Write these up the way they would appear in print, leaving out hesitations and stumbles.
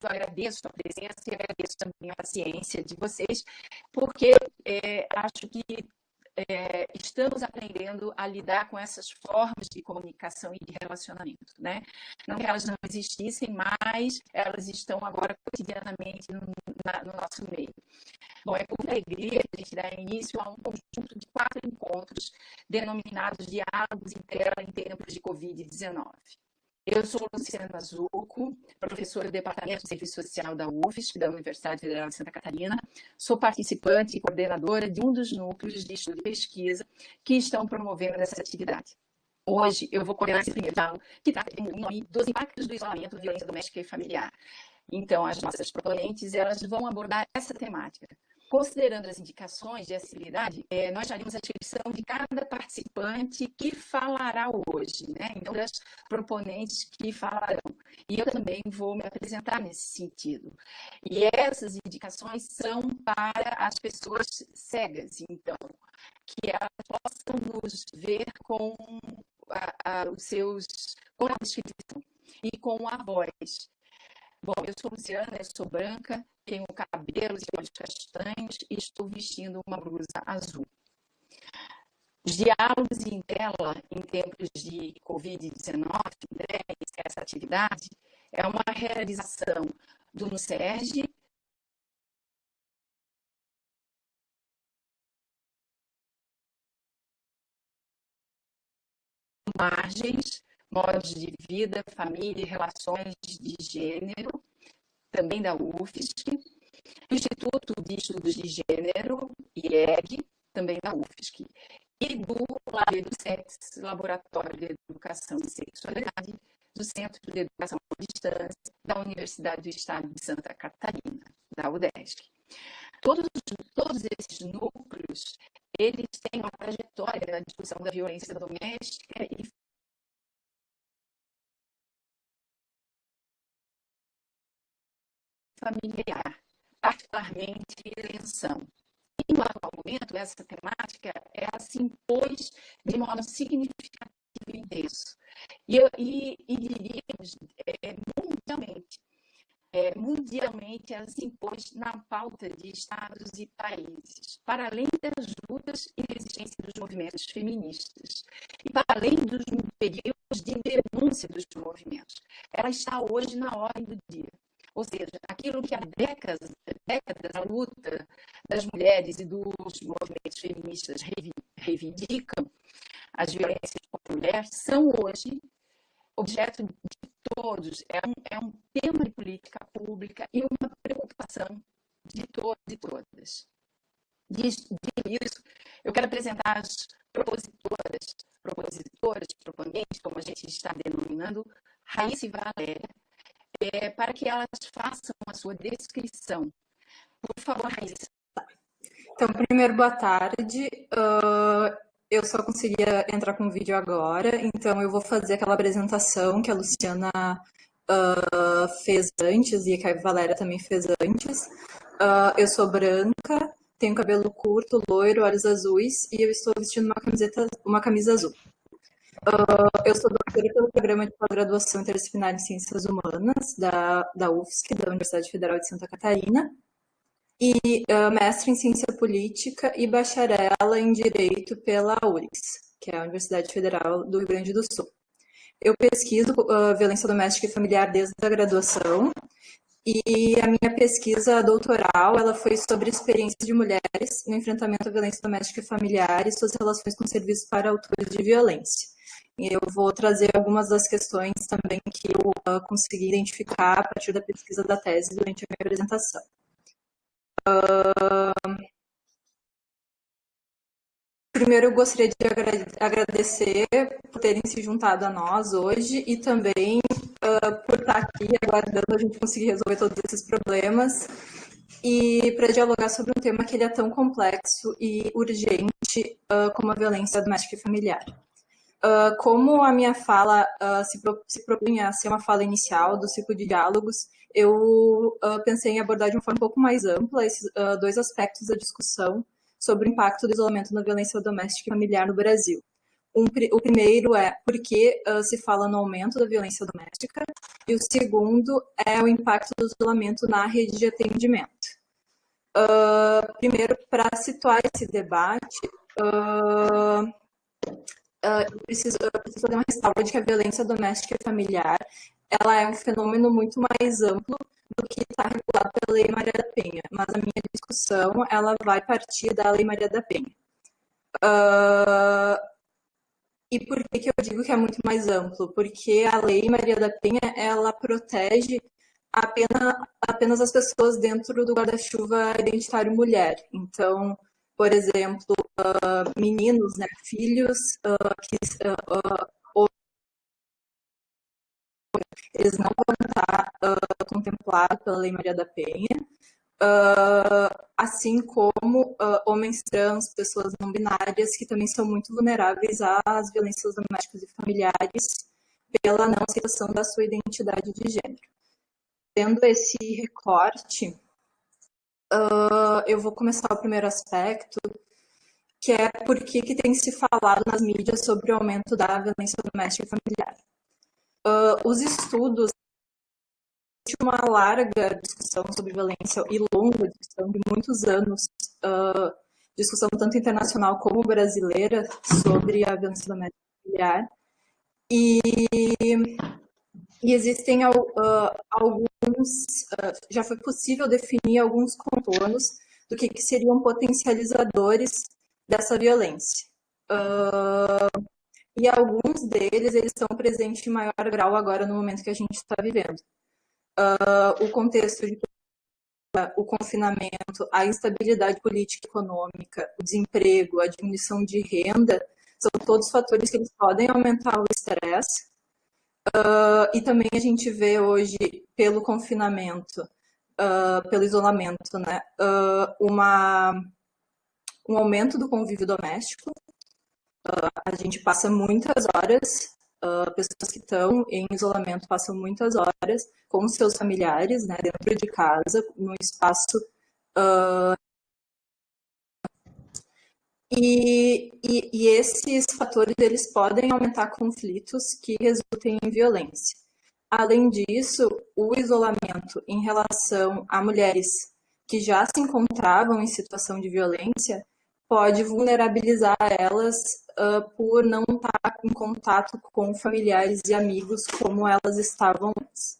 eu agradeço a presença e agradeço também a paciência de vocês, porque acho que estamos aprendendo a lidar com essas formas de comunicação e de relacionamento, né? Não que elas não existissem, mas elas estão agora cotidianamente no nosso meio. Bom, é com alegria que a gente dá início a um conjunto de 4 encontros denominados Diálogos em Tela em Tempos de Covid-19. Eu sou Luciana Zucco, professora do Departamento de Serviço Social da UFSC, da Universidade Federal de Santa Catarina. Sou participante e coordenadora de um dos núcleos de estudo e pesquisa que estão promovendo essa atividade. Hoje eu vou coordenar esse primeiro diálogo, que trata em nome dos impactos do isolamento, violência doméstica e familiar. Então, as nossas proponentes, elas vão abordar essa temática. Considerando as indicações de acessibilidade, nós faremos a descrição de cada participante que falará hoje, né? Então, das proponentes que falarão. E eu também vou me apresentar nesse sentido. E essas indicações são para as pessoas cegas, então, que elas possam nos ver com com a descrição e com a voz. Bom, eu sou Luciana, eu sou branca, tenho cabelos e olhos castanhos e estou vestindo uma blusa azul. Os diálogos em tela em tempos de Covid-19, né, essa atividade, é uma realização do NUSERJ, Margens, Modos de Vida, Família e Relações de Gênero, também da UFSC, o Instituto de Estudos de Gênero, IEG, também da UFSC, e do LABEDUCETS, Laboratório de Educação e Sexualidade, do Centro de Educação à Distância, da Universidade do Estado de Santa Catarina, da UDESC. Todos esses núcleos, eles têm uma trajetória na discussão da violência doméstica e familiar, particularmente eleição. E no atual momento, essa temática ela se impôs de modo significativo e intenso. E diríamos, mundialmente, ela se impôs na pauta de estados e países, para além das lutas e resistência dos movimentos feministas, e para além dos períodos de denúncia dos movimentos. Ela está hoje na ordem do dia. Ou seja, aquilo que há décadas a luta das mulheres e dos movimentos feministas reivindicam, as violências contra a mulher, são hoje objeto de todos, é um tema de política pública e uma preocupação de todos e todas. Dito isso, eu quero apresentar as propositoras, proponentes, como a gente está denominando, Raíssa e Valéria, para que elas façam a sua descrição. Por favor, Raíssa. Então, primeiro, boa tarde. Eu só conseguia entrar com o vídeo agora, então eu vou fazer aquela apresentação que a Luciana fez antes e que a Valéria também fez antes. Eu sou branca, tenho cabelo curto, loiro, olhos azuis e eu estou vestindo uma camisa azul. Eu sou doutora pelo Programa de Pós-Graduação Interdisciplinar em Ciências Humanas da UFSC, da Universidade Federal de Santa Catarina, e mestre em Ciência Política e bacharel em Direito pela URGS, que é a Universidade Federal do Rio Grande do Sul. Eu pesquiso violência doméstica e familiar desde a graduação, e a minha pesquisa doutoral ela foi sobre experiências de mulheres no enfrentamento à violência doméstica e familiar e suas relações com serviços para autores de violência. E eu vou trazer algumas das questões também que eu consegui identificar a partir da pesquisa da tese durante a minha apresentação. Primeiro, eu gostaria de agradecer por terem se juntado a nós hoje e também por estar aqui aguardando a gente conseguir resolver todos esses problemas e para dialogar sobre um tema que ele é tão complexo e urgente como a violência doméstica e familiar. Como a minha fala se propunha a ser uma fala inicial do ciclo de diálogos, eu pensei em abordar de uma forma um pouco mais ampla esses 2 aspectos da discussão sobre o impacto do isolamento na violência doméstica e familiar no Brasil. O primeiro é porque se fala no aumento da violência doméstica, e o segundo é o impacto do isolamento na rede de atendimento. Primeiro, para situar esse debate, eu preciso fazer uma ressalva de que a violência doméstica e familiar ela é um fenômeno muito mais amplo do que está regulado pela Lei Maria da Penha, mas a minha discussão ela vai partir da Lei Maria da Penha. E por que eu digo que é muito mais amplo? Porque a Lei Maria da Penha ela protege apenas as pessoas dentro do guarda-chuva identitário mulher. Então, por exemplo, meninos, né, filhos que eles não vão estar contemplados pela Lei Maria da Penha, assim como homens trans, pessoas não binárias, que também são muito vulneráveis às violências domésticas e familiares pela não aceitação da sua identidade de gênero. Tendo esse recorte, eu vou começar o primeiro aspecto, que é por que tem se falado nas mídias sobre o aumento da violência doméstica e familiar. Os estudos, uma larga discussão sobre violência e longa discussão de muitos anos, discussão tanto internacional como brasileira sobre a violência doméstica e familiar, e existem alguns, já foi possível definir alguns contornos do que seriam potencializadores dessa violência. E alguns deles, eles estão presentes em maior grau agora no momento que a gente está vivendo. O contexto de o confinamento, a instabilidade política e econômica, o desemprego, a diminuição de renda, são todos fatores que eles podem aumentar o estresse. E também a gente vê hoje, pelo confinamento, pelo isolamento, né, um aumento do convívio doméstico. A gente passa muitas horas, pessoas que estão em isolamento passam muitas horas com os seus familiares, né, dentro de casa, no espaço. E esses fatores eles podem aumentar conflitos que resultem em violência. Além disso, o isolamento em relação a mulheres que já se encontravam em situação de violência pode vulnerabilizar elas por não estar em contato com familiares e amigos como elas estavam antes.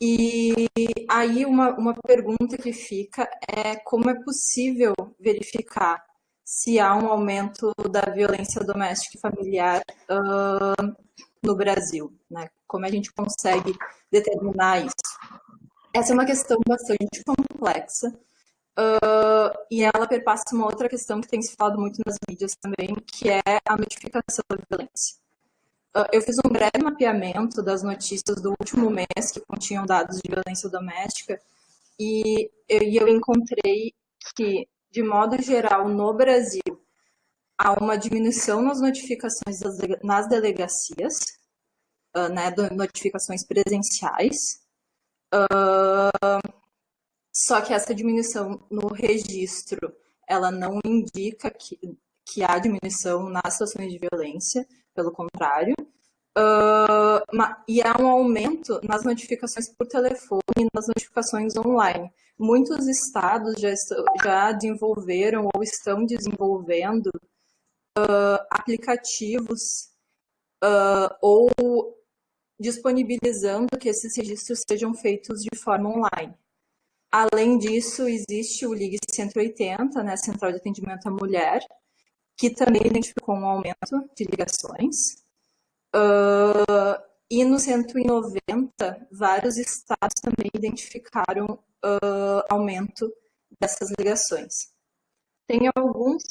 E aí uma pergunta que fica é como é possível verificar se há um aumento da violência doméstica e familiar no Brasil, né? Como a gente consegue determinar isso? Essa é uma questão bastante complexa, e ela perpassa uma outra questão que tem se falado muito nas mídias também, que é a notificação da violência. Eu fiz um breve mapeamento das notícias do último mês que continham dados de violência doméstica, e eu encontrei que, de modo geral, no Brasil, há uma diminuição nas notificações nas delegacias, né, notificações presenciais, só que essa diminuição no registro, ela não indica que há diminuição nas situações de violência, pelo contrário, e há um aumento nas notificações por telefone e nas notificações online. Muitos estados já desenvolveram ou estão desenvolvendo aplicativos ou disponibilizando que esses registros sejam feitos de forma online. Além disso, existe o Ligue 180, né, Central de Atendimento à Mulher, que também identificou um aumento de ligações. E no 190, vários estados também identificaram aumento dessas ligações. Tem alguns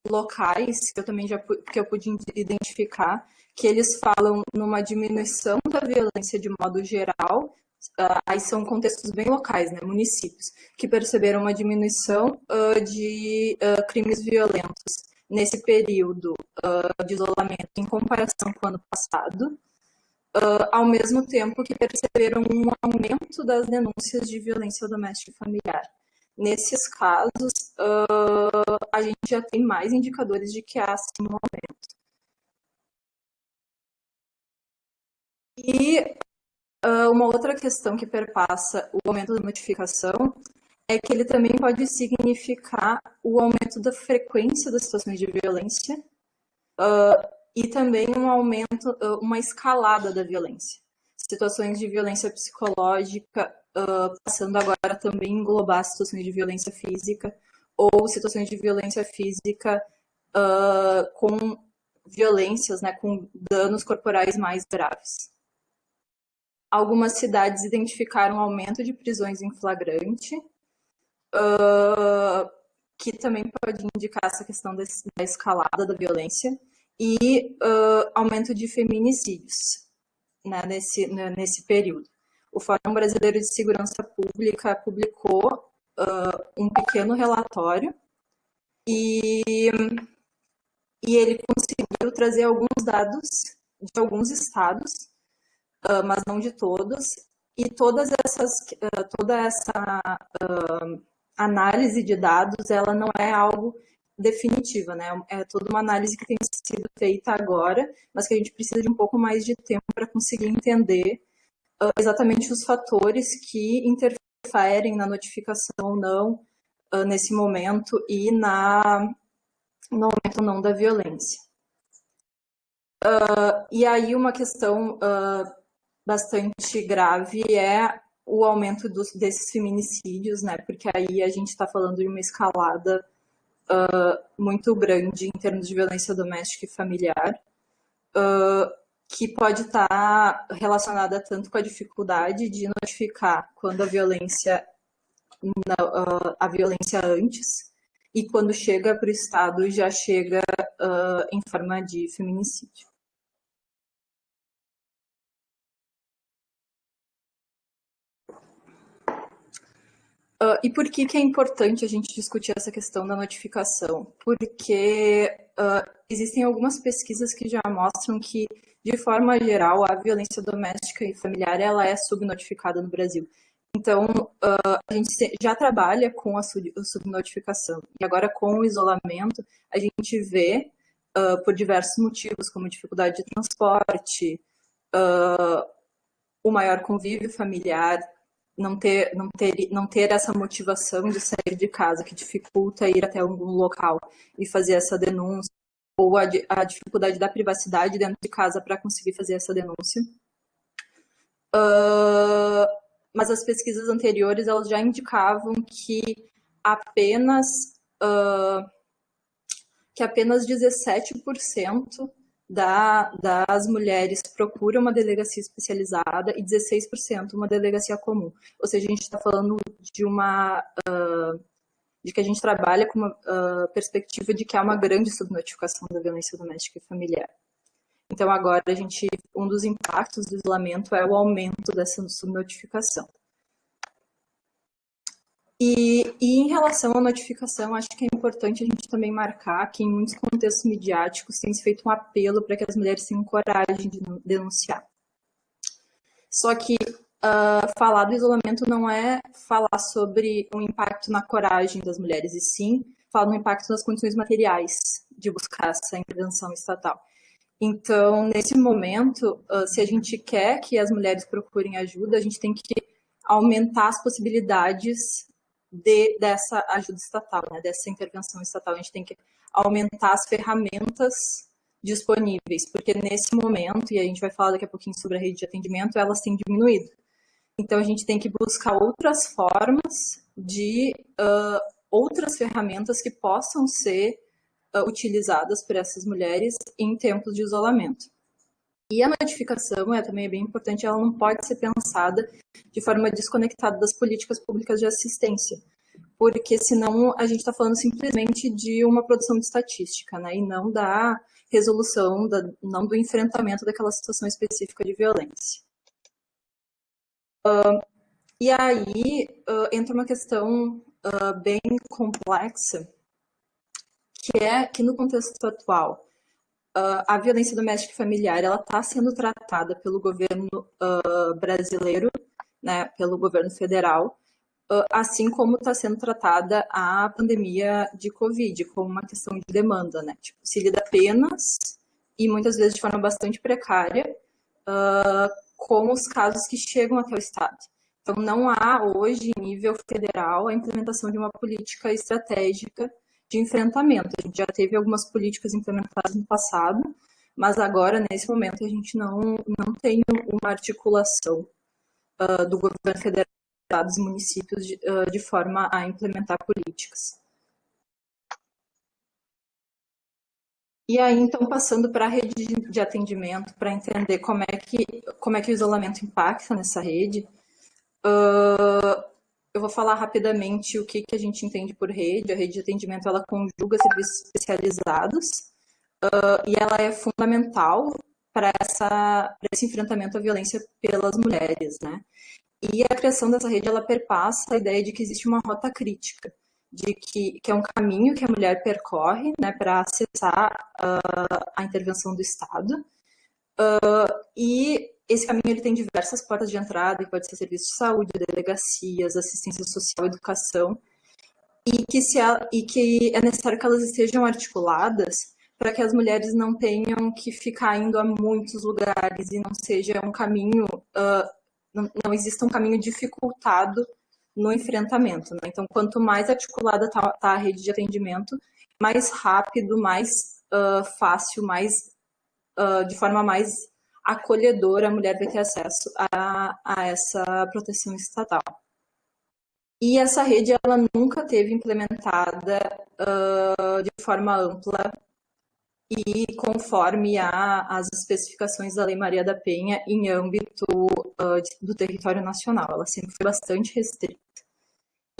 locais que eu pude identificar que eles falam numa diminuição da violência de modo geral. Aí são contextos bem locais, né, municípios, que perceberam uma diminuição de crimes violentos nesse período de isolamento em comparação com o ano passado, ao mesmo tempo que perceberam um aumento das denúncias de violência doméstica e familiar. Nesses casos, a gente já tem mais indicadores de que há sim um aumento. E uma outra questão que perpassa o aumento da notificação é que ele também pode significar o aumento da frequência das situações de violência e também um aumento, uma escalada da violência. Situações de violência psicológica, passando agora também a englobar situações de violência física ou situações de violência física com violências, né, com danos corporais mais graves. Algumas cidades identificaram aumento de prisões em flagrante, que também pode indicar essa questão da escalada da violência, e aumento de feminicídios, né, nesse período. O Fórum Brasileiro de Segurança Pública publicou um pequeno relatório e ele conseguiu trazer alguns dados de alguns estados, mas não de todos, e toda essa análise de dados, ela não é algo definitiva, né? É toda uma análise que tem sido feita agora, mas que a gente precisa de um pouco mais de tempo para conseguir entender exatamente os fatores que interferem na notificação ou não nesse momento e no aumento ou não da violência. E aí uma questão bastante grave é o aumento desses feminicídios, né? Porque aí a gente está falando de uma escalada muito grande em termos de violência doméstica e familiar, que pode estar relacionada tanto com a dificuldade de notificar quando a violência antes, e quando chega para o Estado já chega em forma de feminicídio. E por que é importante a gente discutir essa questão da notificação? Porque existem algumas pesquisas que já mostram que, de forma geral, a violência doméstica e familiar ela é subnotificada no Brasil. Então, a gente já trabalha com a subnotificação. E agora, com o isolamento, a gente vê, por diversos motivos, como dificuldade de transporte, o maior convívio familiar, não ter essa motivação de sair de casa, que dificulta ir até algum local e fazer essa denúncia, ou a dificuldade da privacidade dentro de casa para conseguir fazer essa denúncia. Mas as pesquisas anteriores elas já indicavam que apenas 17% das mulheres procuram uma delegacia especializada e 16% uma delegacia comum. Ou seja, a gente está falando de que a gente trabalha com uma perspectiva de que há uma grande subnotificação da violência doméstica e familiar. Então, agora, um dos impactos do isolamento é o aumento dessa subnotificação. E em relação à notificação, acho que é importante a gente também marcar que em muitos contextos midiáticos tem se feito um apelo para que as mulheres tenham coragem de denunciar. Só que falar do isolamento não é falar sobre um impacto na coragem das mulheres, e sim falar no impacto nas condições materiais de buscar essa intervenção estatal. Então, nesse momento, se a gente quer que as mulheres procurem ajuda, a gente tem que aumentar as possibilidades dessa ajuda estatal, né, dessa intervenção estatal. A gente tem que aumentar as ferramentas disponíveis, porque nesse momento, e a gente vai falar daqui a pouquinho sobre a rede de atendimento, elas têm diminuído. Então, a gente tem que buscar outras formas de outras ferramentas que possam ser utilizadas por essas mulheres em tempos de isolamento. E a notificação também é bem importante, ela não pode ser pensada de forma desconectada das políticas públicas de assistência, porque senão a gente está falando simplesmente de uma produção de estatística, né, e não da resolução, não do enfrentamento daquela situação específica de violência. E aí entra uma questão bem complexa, que é que no contexto atual, a violência doméstica e familiar ela está sendo tratada pelo governo brasileiro, né, pelo governo federal, assim como está sendo tratada a pandemia de Covid, como uma questão de demanda, né? Tipo, se lida apenas, e muitas vezes de forma bastante precária, com os casos que chegam até o Estado. Então, não há hoje, em nível federal, a implementação de uma política estratégica de enfrentamento. A gente já teve algumas políticas implementadas no passado, mas agora, nesse momento, a gente não tem uma articulação do governo federal, estados e municípios de forma a implementar políticas. E aí, então, passando para a rede de atendimento, para entender como é que o isolamento impacta nessa rede, eu vou falar rapidamente o que a gente entende por rede. A rede de atendimento, ela conjuga serviços especializados e ela é fundamental para esse enfrentamento à violência pelas mulheres, né? E a criação dessa rede, ela perpassa a ideia de que existe uma rota crítica, de que é um caminho que a mulher percorre, né, para acessar a intervenção do Estado. E esse caminho ele tem diversas portas de entrada, que pode ser serviço de saúde, delegacias, assistência social, educação, e que é necessário que elas estejam articuladas para que as mulheres não tenham que ficar indo a muitos lugares e não seja um caminho, não exista um caminho dificultado no enfrentamento, né? Então, quanto mais articulada está a rede de atendimento, mais rápido, mais fácil, de forma mais acolhedora, a mulher vai ter acesso a essa proteção estatal. E essa rede, ela nunca teve implementada de forma ampla e conforme as especificações da Lei Maria da Penha em âmbito do território nacional. Ela sempre foi bastante restrita.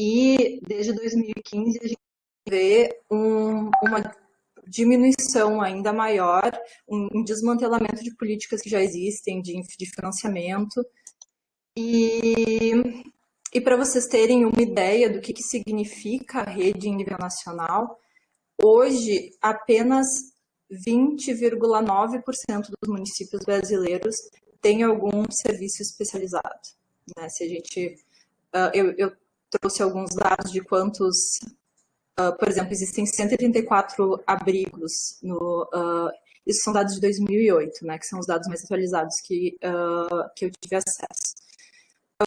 E desde 2015 a gente vê uma diminuição ainda maior, um desmantelamento de políticas que já existem, de financiamento. E para vocês terem uma ideia do que significa a rede em nível nacional, hoje apenas 20,9% dos municípios brasileiros têm algum serviço especializado, né? Se a gente, eu trouxe alguns dados de quantos, por exemplo, existem 134 abrigos isso são dados de 2008, né, que são os dados mais atualizados que eu tive acesso.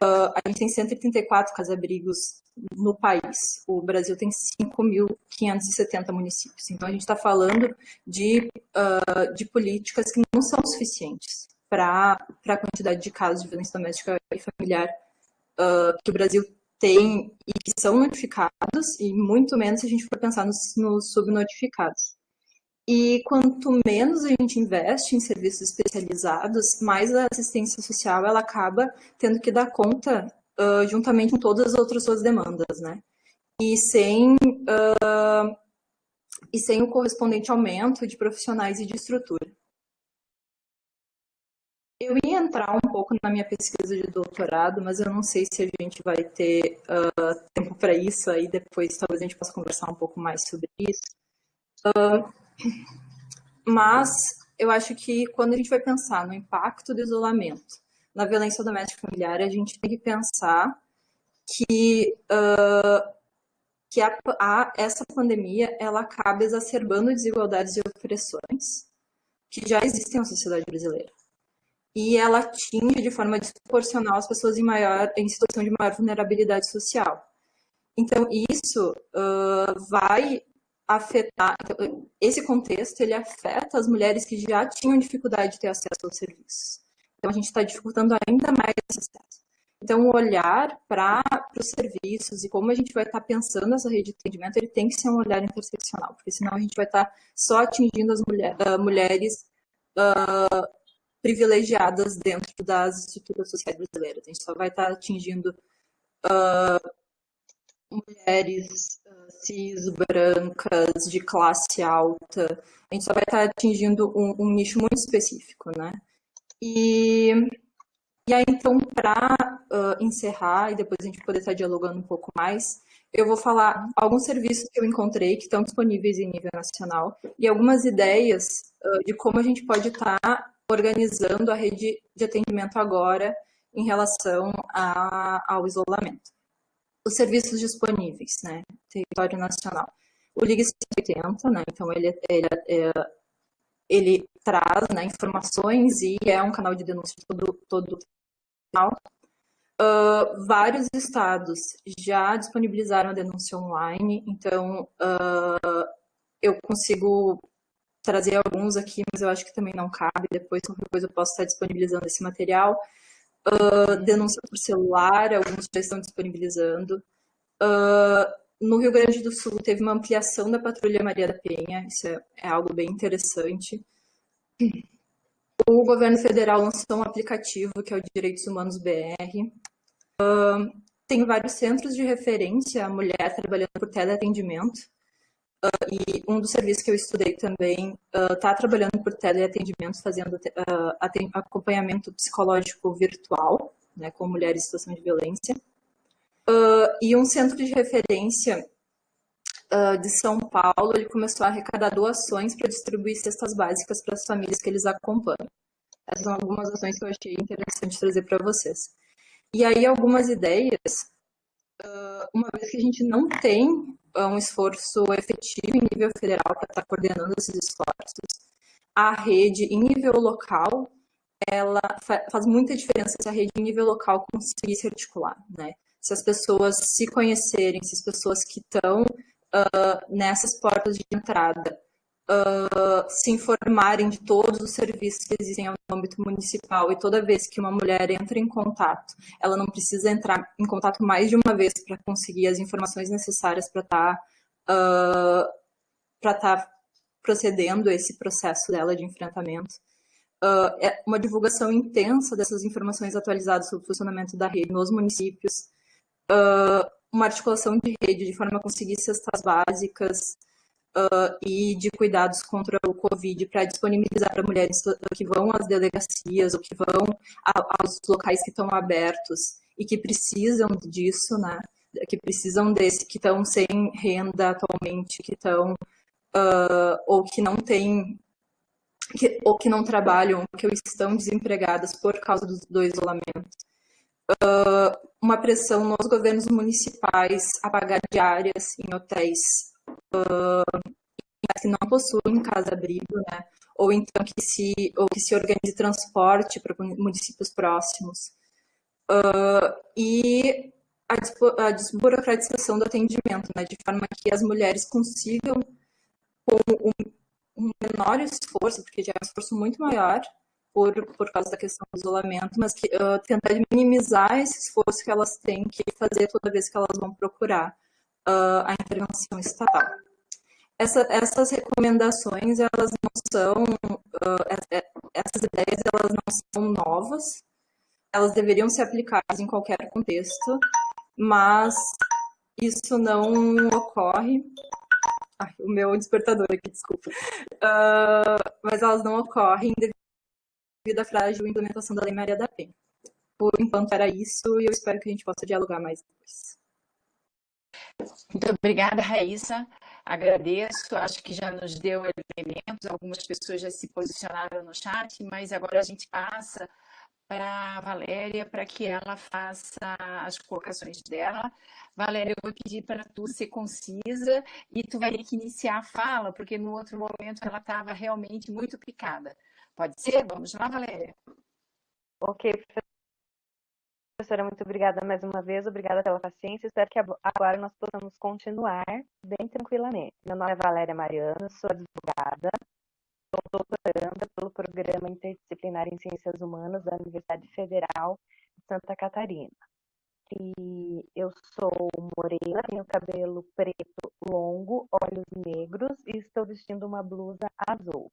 A gente tem 134 casa-abrigos no país. O Brasil tem 5.570 municípios. Então, a gente está falando de políticas que não são suficientes para a quantidade de casos de violência doméstica e familiar que o Brasil tem e que são notificados, e muito menos se a gente for pensar nos subnotificados. E quanto menos a gente investe em serviços especializados, mais a assistência social ela acaba tendo que dar conta juntamente com todas as outras suas demandas, né? E sem o correspondente aumento de profissionais e de estrutura. Eu ia entrar um pouco na minha pesquisa de doutorado, mas eu não sei se a gente vai ter tempo para isso, aí depois talvez a gente possa conversar um pouco mais sobre isso. Mas eu acho que quando a gente vai pensar no impacto do isolamento na violência doméstica e familiar, a gente tem que pensar que essa pandemia ela acaba exacerbando desigualdades e opressões que já existem na sociedade brasileira. E ela atinge de forma desproporcional as pessoas em situação de maior vulnerabilidade social. Então, isso vai afetar, esse contexto ele afeta as mulheres que já tinham dificuldade de ter acesso aos serviços. Então, a gente está dificultando ainda mais esse acesso. Então, o olhar para os serviços e como a gente vai estar pensando essa rede de atendimento, ele tem que ser um olhar interseccional, porque senão a gente vai estar só atingindo as mulheres privilegiadas dentro das estruturas sociais brasileiras. A gente só vai estar atingindo mulheres cis, brancas, de classe alta. A gente só vai estar atingindo um nicho muito específico, né? E aí, então, para encerrar, e depois a gente poder estar dialogando um pouco mais, eu vou falar alguns serviços que eu encontrei que estão disponíveis em nível nacional e algumas ideias de como a gente pode estar organizando a rede de atendimento agora em relação ao isolamento. os serviços disponíveis, né, território nacional. O Ligue 180, né, então ele traz, né, informações e é um canal de denúncia todo canal. Vários estados já disponibilizaram a denúncia online, então eu consigo trazer alguns aqui, mas eu acho que também não cabe. Depois, qualquer coisa, eu posso estar disponibilizando esse material. Denúncia por celular, alguns já estão disponibilizando. No Rio Grande do Sul, teve uma ampliação da Patrulha Maria da Penha, isso é algo bem interessante. O governo federal lançou um aplicativo que é o Direitos Humanos BR. Tem vários centros de referência à mulher trabalhando por teleatendimento. E um dos serviços que eu estudei também está trabalhando por teleatendimento, fazendo acompanhamento psicológico virtual, né, com mulheres em situação de violência. E um centro de referência de São Paulo, ele começou a arrecadar doações para distribuir cestas básicas para as famílias que eles acompanham. Essas são algumas ações que eu achei interessante trazer para vocês. E aí, algumas ideias, uma vez que a gente não tem um esforço efetivo em nível federal para estar coordenando esses esforços, a rede em nível local, ela faz muita diferença se a rede em nível local conseguir se articular, né? Se as pessoas se conhecerem, se as pessoas que estão nessas portas de entrada se informarem de todos os serviços que existem no âmbito municipal e toda vez que uma mulher entra em contato, ela não precisa entrar em contato mais de uma vez para conseguir as informações necessárias para estar procedendo esse processo dela de enfrentamento. É uma divulgação intensa dessas informações atualizadas sobre o funcionamento da rede nos municípios, uma articulação de rede de forma a conseguir cestas básicas, e de cuidados contra o Covid para disponibilizar para mulheres que vão às delegacias ou que vão aos locais que estão abertos e que precisam disso, né? Que precisam que estão sem renda atualmente, que estão ou que não têm ou que não trabalham, ou que estão desempregadas por causa do isolamento. Uma pressão nos governos municipais a pagar diárias em hotéis que não possuem casa-abrigo, né? Ou então que se organize transporte para municípios próximos. E a desburocratização do atendimento, né? De forma que as mulheres consigam, com um menor esforço, porque já é um esforço muito maior por causa da questão do isolamento, mas que tentar minimizar esse esforço que elas têm que fazer toda vez que elas vão procurar a intervenção estatal. Essas recomendações, elas não são, essas ideias, elas não são novas, elas deveriam ser aplicadas em qualquer contexto, mas isso não ocorre. Ai, o meu despertador aqui, desculpa. Mas elas não ocorrem devido à frágil implementação da Lei Maria da Penha. Por enquanto era isso, e eu espero que a gente possa dialogar mais depois. Muito obrigada, Raíssa. Agradeço, acho que já nos deu elementos, algumas pessoas já se posicionaram no chat, mas agora a gente passa para a Valéria para que ela faça as colocações dela. Valéria, eu vou pedir para tu ser concisa e tu vai ter que iniciar a fala, porque no outro momento ela estava realmente muito picada. Pode ser? Vamos lá, Valéria. Ok, professora, muito obrigada mais uma vez, obrigada pela paciência. Espero que agora nós possamos continuar bem tranquilamente. Meu nome é Valéria Mariano, sou advogada, sou doutoranda pelo Programa Interdisciplinar em Ciências Humanas da Universidade Federal de Santa Catarina. E eu sou morena, tenho cabelo preto longo, olhos negros e estou vestindo uma blusa azul.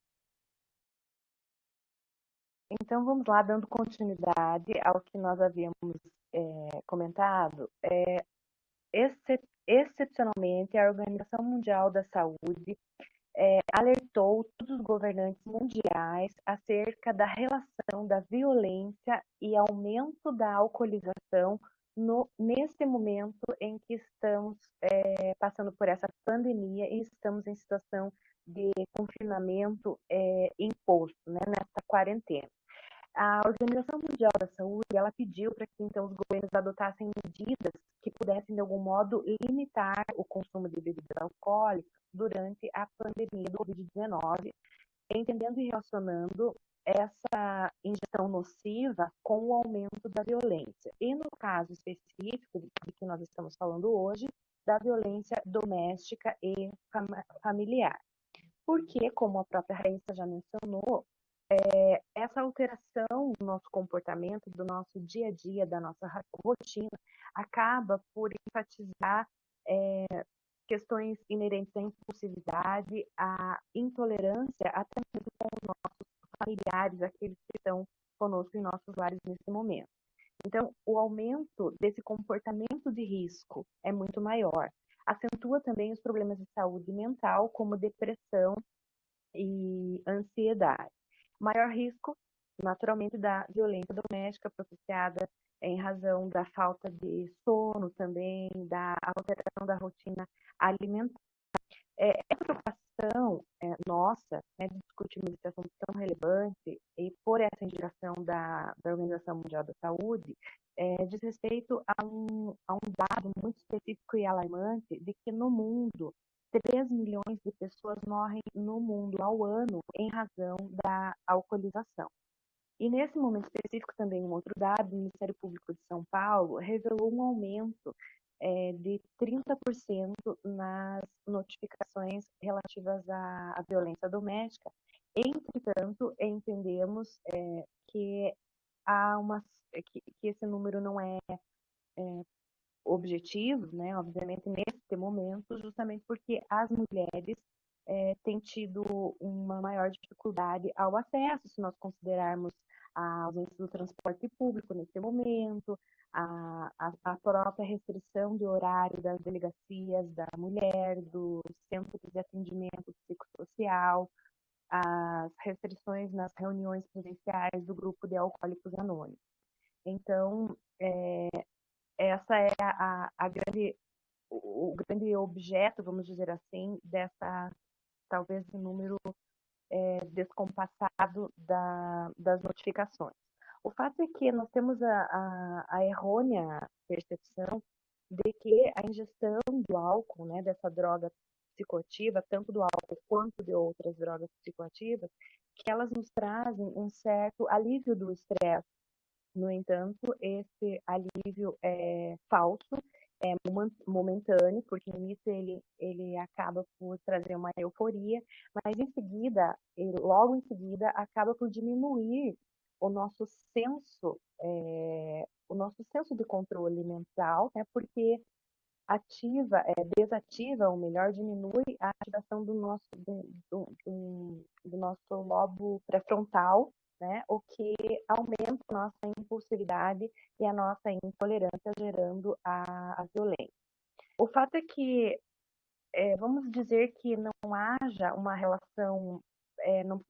Então, vamos lá, dando continuidade ao que nós havíamos comentado. Excepcionalmente, a Organização Mundial da Saúde alertou todos os governantes mundiais acerca da relação da violência e aumento da alcoolização nesse momento em que estamos passando por essa pandemia e estamos em situação de confinamento imposto, né, nessa quarentena. A Organização Mundial da Saúde, ela pediu para que então os governos adotassem medidas que pudessem de algum modo limitar o consumo de bebidas alcoólicas durante a pandemia do Covid-19, entendendo e relacionando essa ingestão nociva com o aumento da violência. E no caso específico de que nós estamos falando hoje, da violência doméstica e familiar. Porque, como a própria Raíssa já mencionou, essa alteração do nosso comportamento, do nosso dia a dia, da nossa rotina, acaba por enfatizar questões inerentes à impulsividade, à intolerância, até mesmo com os nossos familiares, aqueles que estão conosco em nossos lares nesse momento. Então, o aumento desse comportamento de risco é muito maior. Acentua também os problemas de saúde mental, como depressão e ansiedade. Maior risco, naturalmente, da violência doméstica propiciada em razão da falta de sono também, da alteração da rotina alimentar. Essa preocupação nossa, né, de discutirmos esse assunto tão relevante e por essa indicação da Organização Mundial da Saúde, diz respeito a um dado muito específico e alarmante de que no mundo 3 milhões de pessoas morrem no mundo ao ano em razão da alcoolização. E nesse momento específico também um outro dado, o Ministério Público de São Paulo revelou um aumento de 30% nas notificações relativas à violência doméstica. Entretanto, entendemos que que esse número não é objetivo, né, obviamente, nesse momento, justamente porque as mulheres têm tido uma maior dificuldade ao acesso, se nós considerarmos a ausência do transporte público nesse momento, a própria restrição de horário das delegacias da mulher, dos centros de atendimento psicossocial, as restrições nas reuniões presenciais do grupo de alcoólicos anônimos. Então, essa é o grande objeto, vamos dizer assim, dessa, talvez, número descompassado das notificações. O fato é que nós temos a errônea percepção de que a ingestão do álcool, né, dessa droga psicoativa, tanto do álcool quanto de outras drogas psicoativas, que elas nos trazem um certo alívio do estresse. No entanto, esse alívio é falso, é momentâneo, porque no início ele acaba por trazer uma euforia, mas em seguida, logo em seguida, acaba por diminuir o nosso senso, de controle mental, né, porque desativa, ou melhor, diminui a ativação do nosso lobo pré-frontal, né, o que aumenta a nossa impulsividade e a nossa intolerância, gerando a violência. O fato é que, vamos dizer que não haja uma relação,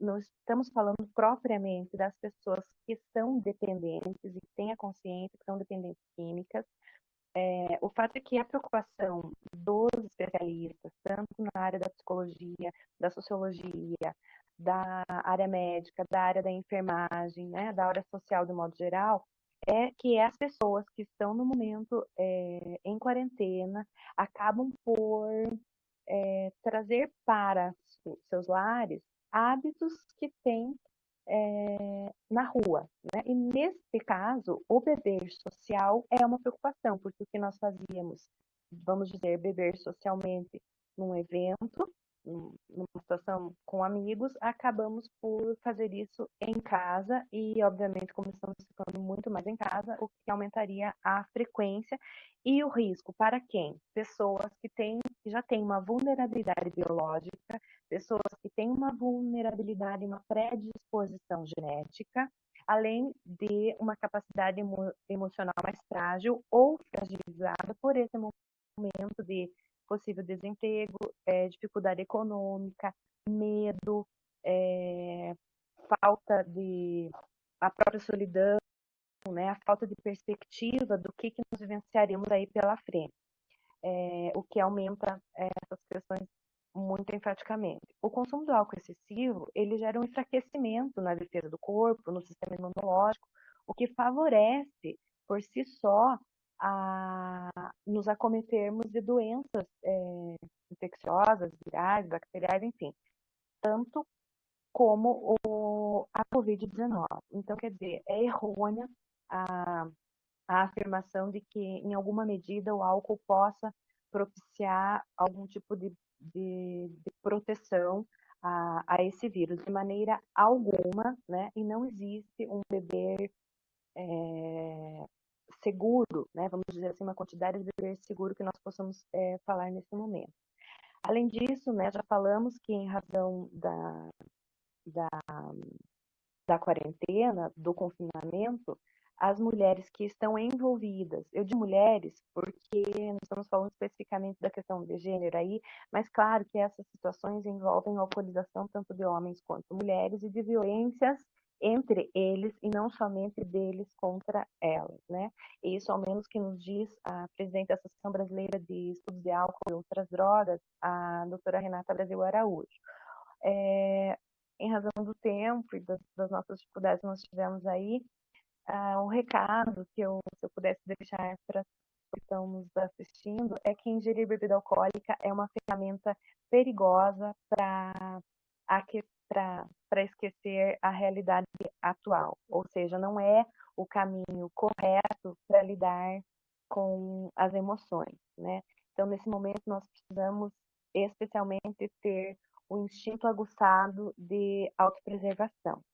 não estamos falando propriamente das pessoas que são dependentes e que têm a consciência que são dependentes químicas. O fato é que a preocupação dos especialistas, tanto na área da psicologia, da sociologia, da área médica, da área da enfermagem, né, da área social de modo geral, é que as pessoas que estão no momento em quarentena acabam por trazer para seus lares hábitos que têm na rua, né? E nesse caso, o beber social é uma preocupação, porque o que nós fazíamos, vamos dizer, beber socialmente num evento, numa situação com amigos, acabamos por fazer isso em casa e, obviamente, como estamos ficando muito mais em casa, o que aumentaria a frequência e o risco para quem? Pessoas que já têm uma vulnerabilidade biológica, pessoas que têm uma vulnerabilidade, uma predisposição genética, além de uma capacidade emocional mais frágil ou fragilizada por esse momento de possível desemprego, dificuldade econômica, medo, a própria solidão, né, a falta de perspectiva do que nós vivenciaremos aí pela frente, o que aumenta essas questões muito enfaticamente. O consumo do álcool excessivo, ele gera um enfraquecimento na defesa do corpo, no sistema imunológico, o que favorece, por si só, nos acometermos de doenças infecciosas, virais, bacteriais, enfim, tanto como a Covid-19. Então, quer dizer, é errônea a afirmação de que, em alguma medida, o álcool possa propiciar algum tipo de proteção a esse vírus, de maneira alguma, né? E não existe um beber seguro, né? Vamos dizer assim, uma quantidade de beber seguro que nós possamos falar nesse momento. Além disso, né, já falamos que em razão da, da quarentena, do confinamento, as mulheres que estão envolvidas, eu digo mulheres porque nós estamos falando especificamente da questão de gênero aí, mas claro que essas situações envolvem a alcoolização tanto de homens quanto mulheres e de violências entre eles e não somente deles contra elas, né? E isso ao menos que nos diz a presidente da Associação Brasileira de Estudos de Álcool e Outras Drogas, a doutora Renata Brasil Araújo. Em razão do tempo e das nossas dificuldades que nós tivemos aí, um recado que se eu pudesse deixar para os que estão nos assistindo é que ingerir bebida alcoólica é uma ferramenta perigosa para esquecer a realidade atual, ou seja, não é o caminho correto para lidar com as emoções, né? Então, nesse momento, nós precisamos especialmente ter o instinto aguçado de autopreservação.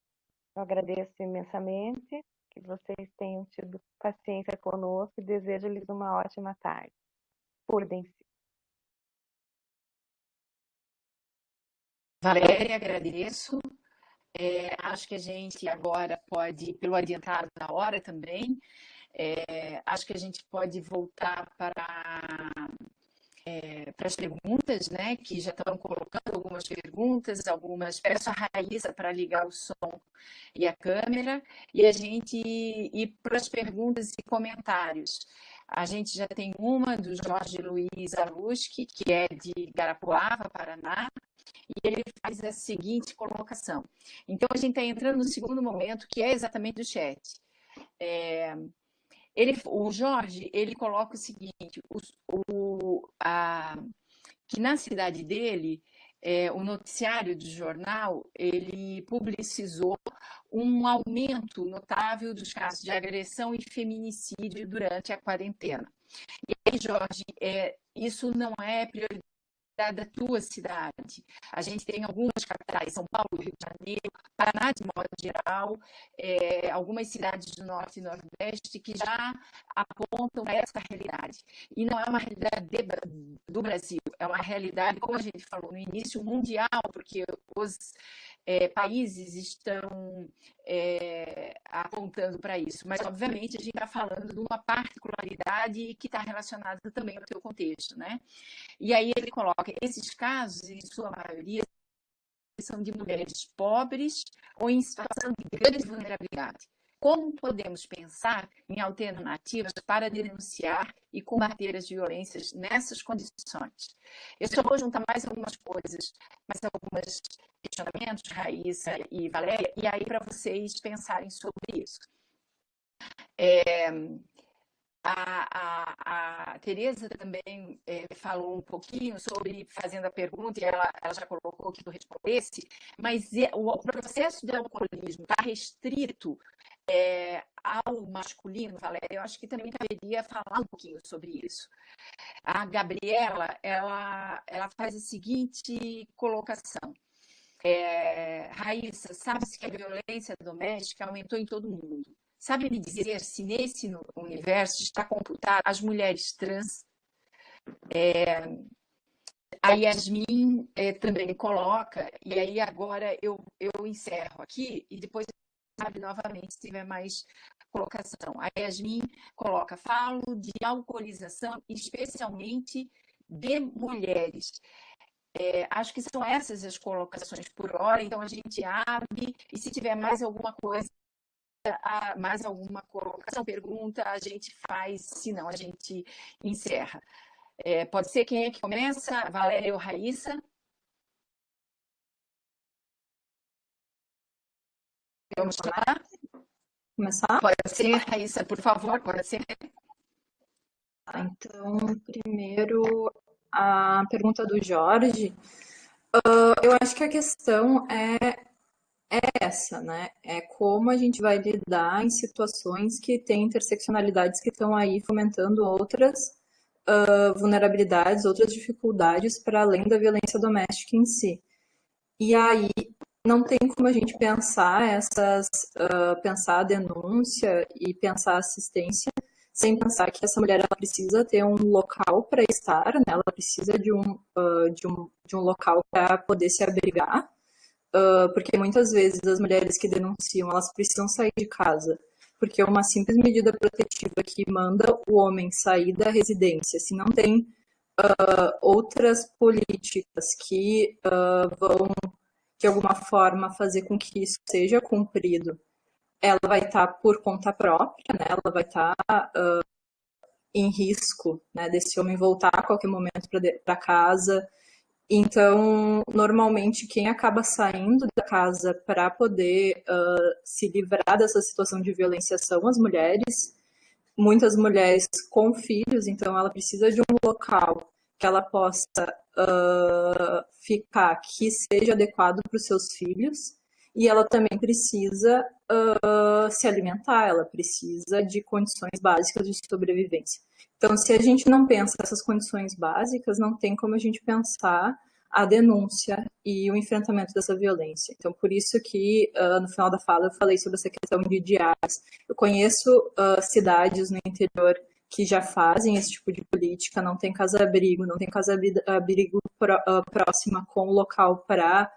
Eu agradeço imensamente que vocês tenham tido paciência conosco e desejo-lhes uma ótima tarde. Cuidem-se. Valéria, agradeço. Acho que a gente agora pode, pelo adiantado da hora também, acho que a gente pode voltar para as perguntas, né, que já estão colocando algumas perguntas, algumas. Peço a Raíssa para ligar o som e a câmera, e a gente ir para as perguntas e comentários. A gente já tem uma do Jorge Luiz Aluski, que é de Garapuava, Paraná, e ele faz a seguinte colocação. Então, a gente está entrando no segundo momento, que é exatamente o chat. O Jorge, ele coloca o seguinte, que na cidade dele, o noticiário do jornal, ele publicizou um aumento notável dos casos de agressão e feminicídio durante a quarentena. E aí, Jorge, isso não é prioridade da tua cidade. A gente tem algumas capitais, São Paulo, Rio de Janeiro, Paraná de modo geral, algumas cidades do Norte e Nordeste que já apontam essa realidade. E não é uma realidade do Brasil, é uma realidade, como a gente falou no início, mundial, porque os países estão apontando para isso. Mas, obviamente, a gente está falando de uma particularidade que está relacionada também ao teu contexto, né? E aí ele coloca, esses casos, em sua maioria, são de mulheres pobres ou em situação de grande vulnerabilidade. Como podemos pensar em alternativas para denunciar e combater as violências nessas condições? Eu só vou juntar mais algumas coisas, mais alguns questionamentos, Raíssa e Valéria, e aí para vocês pensarem sobre isso. A Tereza também falou um pouquinho sobre, fazendo a pergunta, e ela já colocou que eu respondesse, mas o processo de alcoolismo está restrito ao masculino, Valéria? Eu acho que também caberia falar um pouquinho sobre isso. A Gabriela, ela faz a seguinte colocação. Raíssa, sabe-se que a violência doméstica aumentou em todo o mundo. Sabe me dizer se nesse universo está computado as mulheres trans? A Yasmin também coloca, e aí agora eu encerro aqui e depois sabe novamente se tiver mais colocação. A Yasmin coloca, falo de alcoolização, especialmente de mulheres. Acho que são essas as colocações por hora, então a gente abre, e se tiver mais alguma coisa, mais alguma colocação, pergunta, a gente faz, se não, a gente encerra. Pode ser quem é que começa? Valéria ou Raíssa? Vamos lá? Começar? Pode ser, Raíssa, por favor, pode ser. Então, primeiro, a pergunta do Jorge. Eu acho que a questão é essa, né? É como a gente vai lidar em situações que têm interseccionalidades que estão aí fomentando outras vulnerabilidades, outras dificuldades para além da violência doméstica em si. E aí não tem como a gente pensar pensar a denúncia e pensar a assistência sem pensar que essa mulher ela precisa ter um local para estar, né? Ela precisa de um local para poder se abrigar, porque muitas vezes as mulheres que denunciam elas precisam sair de casa, porque uma simples medida protetiva que manda o homem sair da residência, se não tem outras políticas que vão de alguma forma fazer com que isso seja cumprido, ela vai estar por conta própria, né? Ela vai estar em risco, né, desse homem voltar a qualquer momento para casa. Então, normalmente, quem acaba saindo da casa para poder se livrar dessa situação de violência são as mulheres. Muitas mulheres com filhos, então ela precisa de um local que ela possa ficar, que seja adequado para os seus filhos. E ela também precisa se alimentar, ela precisa de condições básicas de sobrevivência. Então, se a gente não pensa essas condições básicas, não tem como a gente pensar a denúncia e o enfrentamento dessa violência. Então, por isso que no final da fala eu falei sobre essa questão de diárias. Eu conheço cidades no interior que já fazem esse tipo de política, não tem casa-abrigo, não tem casa-abrigo próxima com local para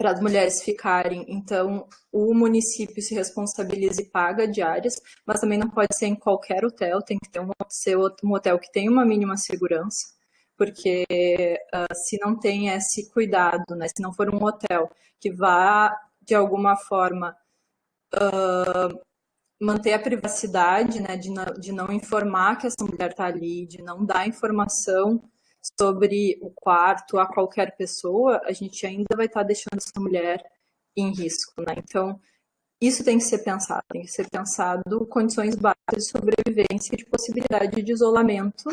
as mulheres ficarem. Então, o município se responsabiliza e paga diárias, mas também não pode ser em qualquer hotel, tem que ser um hotel que tenha uma mínima segurança, porque se não tem esse cuidado, né, se não for um hotel que vá, de alguma forma, manter a privacidade, né, de não informar que essa mulher está ali, de não dar informação sobre o quarto a qualquer pessoa, a gente ainda vai estar deixando essa mulher em risco, né? Então, isso tem que ser pensado condições básicas de sobrevivência e de possibilidade de isolamento,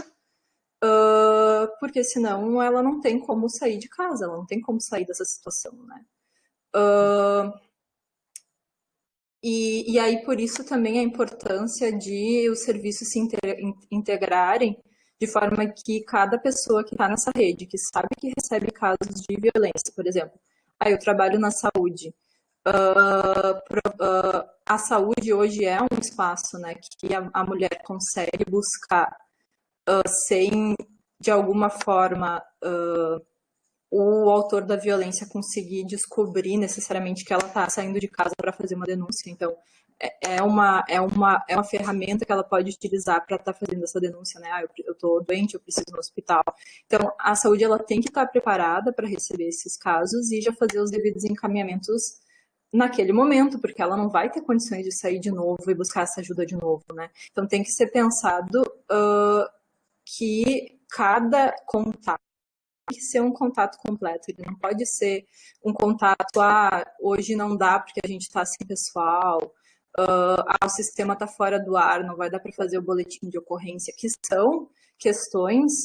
porque senão ela não tem como sair de casa, ela não tem como sair dessa situação, né? E aí, por isso, também a importância de os serviços se integrarem de forma que cada pessoa que está nessa rede, que sabe que recebe casos de violência, por exemplo, eu trabalho na saúde. A saúde hoje é um espaço, né, que a mulher consegue buscar sem, de alguma forma, o autor da violência conseguir descobrir necessariamente que ela está saindo de casa para fazer uma denúncia. Então, é uma ferramenta que ela pode utilizar para estar fazendo essa denúncia, né? Eu estou doente, eu preciso ir no hospital. Então, a saúde ela tem que estar preparada para receber esses casos e já fazer os devidos encaminhamentos naquele momento, porque ela não vai ter condições de sair de novo e buscar essa ajuda de novo, né? Então, tem que ser pensado que cada contato tem que ser um contato completo, ele não pode ser um contato, hoje não dá porque a gente está sem pessoal, o sistema está fora do ar, não vai dar para fazer o boletim de ocorrência, que são questões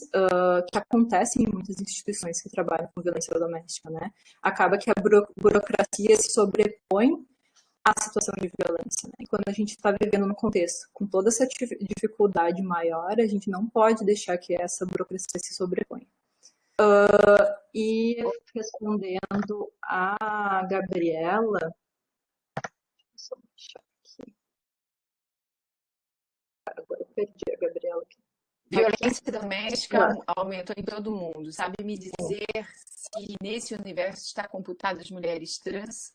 que acontecem em muitas instituições que trabalham com violência doméstica, né? Acaba que a burocracia se sobrepõe à situação de violência, né? E quando a gente está vivendo no contexto com toda essa dificuldade maior, a gente não pode deixar que essa burocracia se sobreponha. E respondendo a Gabriela, só deixar aqui. Agora eu perdi a Gabriela aqui. Violência doméstica aumentou em todo mundo. Sabe me dizer se nesse universo está computado as mulheres trans?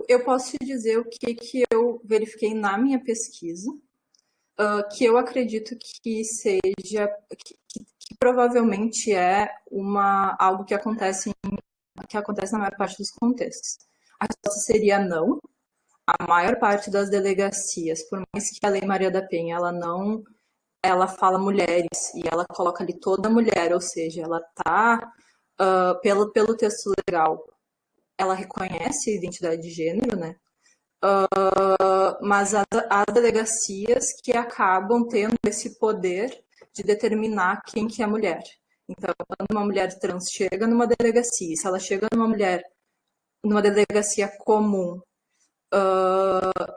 Eu posso te dizer o que eu verifiquei na minha pesquisa, que eu acredito que seja, que provavelmente é algo que acontece na maior parte dos contextos. A resposta seria não. A maior parte das delegacias, por mais que a Lei Maria da Penha ela fala mulheres e ela coloca ali toda mulher, ou seja, ela está pelo texto legal ela reconhece a identidade de gênero, né? Mas as delegacias que acabam tendo esse poder de determinar quem que é mulher. Então, quando uma mulher trans chega numa delegacia, se ela chega numa delegacia comum,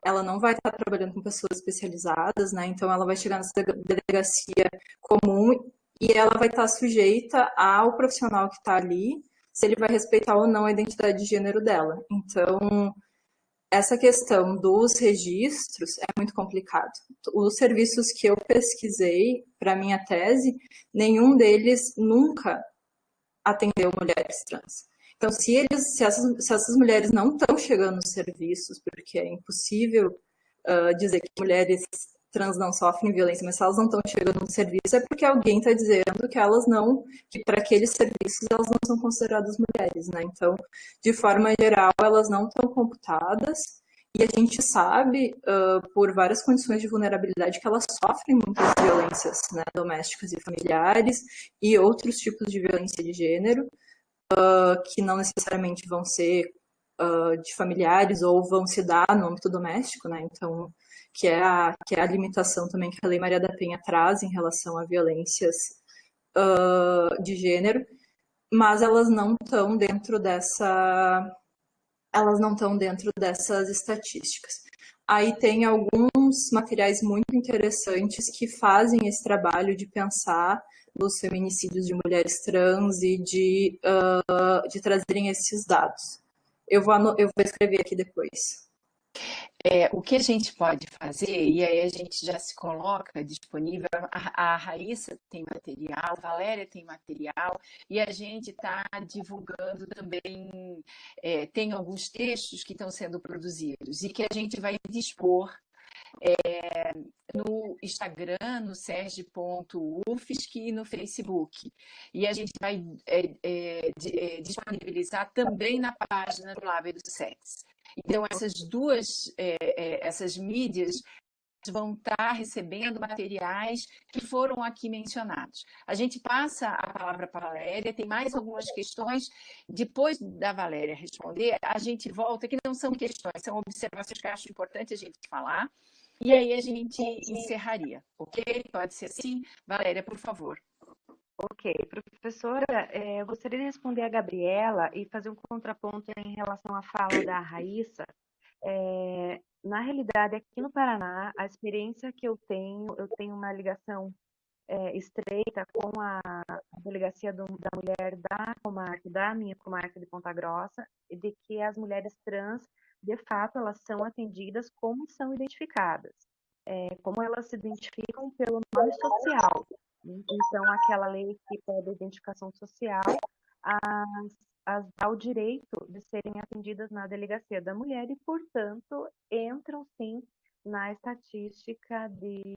ela não vai estar trabalhando com pessoas especializadas, né? Então, ela vai chegar nessa delegacia comum e ela vai estar sujeita ao profissional que está ali, se ele vai respeitar ou não a identidade de gênero dela. Então, essa questão dos registros é muito complicado. Os serviços que eu pesquisei para minha tese, nenhum deles nunca atendeu mulheres trans. Então, se essas mulheres não estão chegando nos serviços, porque é impossível dizer que mulheres trans não sofrem violência, mas se elas não estão chegando no serviço, é porque alguém está dizendo que elas não, que para aqueles serviços elas não são consideradas mulheres, né? Então, de forma geral, elas não estão computadas, e a gente sabe, por várias condições de vulnerabilidade, que elas sofrem muitas violências, né, domésticas e familiares, e outros tipos de violência de gênero, que não necessariamente vão ser de familiares ou vão se dar no âmbito doméstico, né? Então, que é a limitação também que a Lei Maria da Penha traz em relação a violências de gênero, mas elas não estão dentro dessas estatísticas. Aí tem alguns materiais muito interessantes que fazem esse trabalho de pensar nos feminicídios de mulheres trans e de trazerem esses dados. Eu vou escrever aqui depois. O que a gente pode fazer, e aí a gente já se coloca disponível, a Raíssa tem material, a Valéria tem material, e a gente está divulgando também, tem alguns textos que estão sendo produzidos e que a gente vai dispor no Instagram, no serge.ufsc e no Facebook. E a gente vai disponibilizar também na página do Lab do Sex. Então, essas mídias vão estar recebendo materiais que foram aqui mencionados. A gente passa a palavra para a Valéria, tem mais algumas questões. Depois da Valéria responder, a gente volta, que não são questões, são observações que eu acho importante a gente falar, e aí a gente encerraria, ok? Pode ser assim? Valéria, por favor. Ok, professora, eu gostaria de responder a Gabriela e fazer um contraponto em relação à fala da Raíssa. Na realidade, aqui no Paraná, a experiência que eu tenho uma ligação estreita com a delegacia da mulher da minha comarca de Ponta Grossa, de que as mulheres trans, de fato, elas são atendidas como são identificadas, como elas se identificam pelo nome social. Então, aquela lei que pede a identificação social as dá o direito de serem atendidas na delegacia da mulher e, portanto, entram sim na estatística de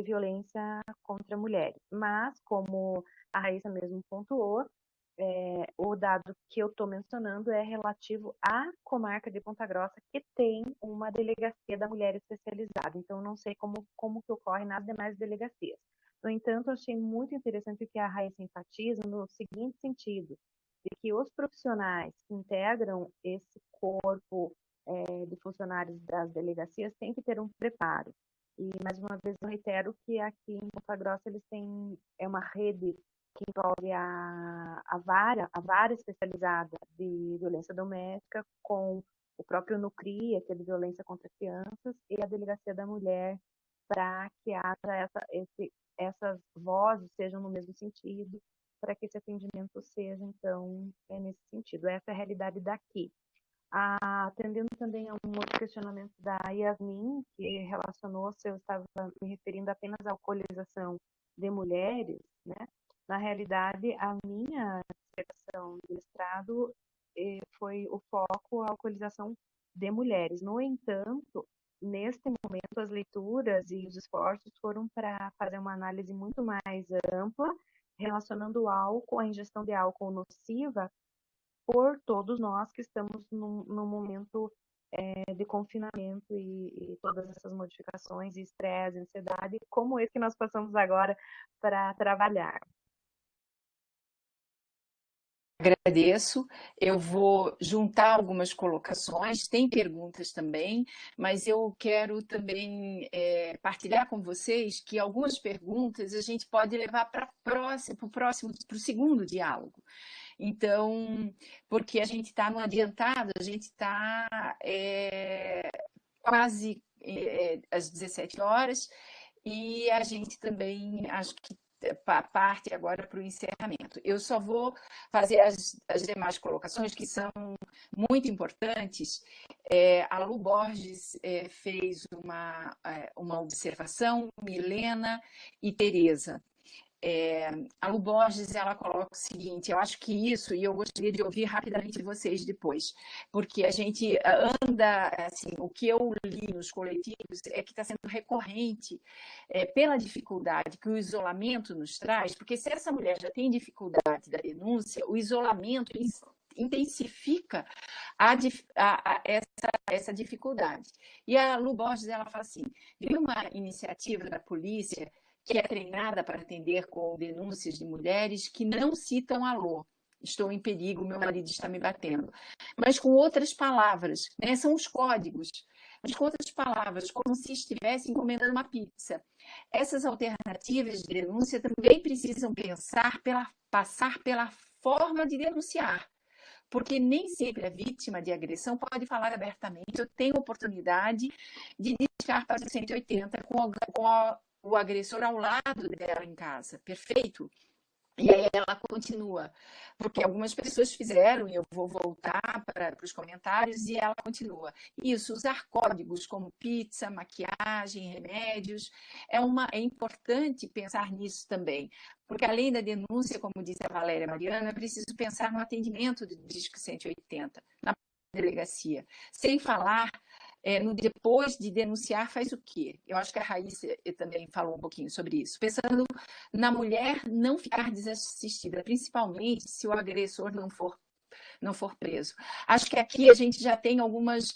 violência contra mulheres. Mas, como a Raíssa mesmo pontuou, o dado que eu estou mencionando é relativo à comarca de Ponta Grossa, que tem uma delegacia da mulher especializada. Então, não sei como que ocorre nas demais delegacias. No entanto, achei muito interessante o que a Raíssa enfatiza no seguinte sentido, de que os profissionais que integram esse corpo de funcionários das delegacias têm que ter um preparo. E, mais uma vez, eu reitero que aqui em Ponta Grossa eles têm uma rede que envolve a vara especializada de violência doméstica com o próprio NUCRIA, que é de violência contra crianças, e a Delegacia da Mulher, para que haja essas vozes sejam no mesmo sentido, para que esse atendimento seja, então, nesse sentido. Essa é a realidade daqui. Atendendo também a um outro questionamento da Yasmin, que relacionou se eu estava me referindo apenas à alcoolização de mulheres, né? Na realidade, a minha dissertação de mestrado foi o foco a alcoolização de mulheres. No entanto, neste momento, as leituras e os esforços foram para fazer uma análise muito mais ampla, relacionando o álcool, a ingestão de álcool nociva, por todos nós que estamos num momento de confinamento e todas essas modificações, estresse, ansiedade, como esse que nós passamos agora para trabalhar. agradeço. Eu vou juntar algumas colocações, tem perguntas também, mas eu quero também partilhar com vocês que algumas perguntas a gente pode levar para o segundo diálogo. Então, porque a gente está no adiantado, a gente está quase às 17 horas, e a gente também, acho que parte agora para o encerramento. Eu só vou fazer as demais colocações, que são muito importantes. A Lu Borges fez uma observação, Milena e Tereza. A Lu Borges, ela coloca o seguinte, eu acho que isso, e eu gostaria de ouvir rapidamente de vocês depois, porque a gente anda, assim, o que eu li nos coletivos é que está sendo recorrente pela dificuldade que o isolamento nos traz, porque se essa mulher já tem dificuldade da denúncia, o isolamento intensifica essa dificuldade. E a Lu Borges, ela fala assim, viu uma iniciativa da polícia que é treinada para atender com denúncias de mulheres que não citam alô. Estou em perigo, meu marido está me batendo. Mas com outras palavras, né? São os códigos. Mas com outras palavras, como se estivesse encomendando uma pizza. Essas alternativas de denúncia também precisam passar pela forma de denunciar. Porque nem sempre a vítima de agressão pode falar abertamente. Eu tenho oportunidade de discar para 180 com o agressor ao lado dela em casa, perfeito? E aí ela continua, porque algumas pessoas fizeram, e eu vou voltar para os comentários, e ela continua. Isso, usar códigos como pizza, maquiagem, remédios, é importante pensar nisso também, porque além da denúncia, como disse a Valéria Mariana, é preciso pensar no atendimento do Disque 180, na delegacia, sem falar no depois de denunciar faz o quê? Eu acho que a Raíssa também falou um pouquinho sobre isso. Pensando na mulher não ficar desassistida, principalmente se o agressor não for preso. Acho que aqui a gente já tem algumas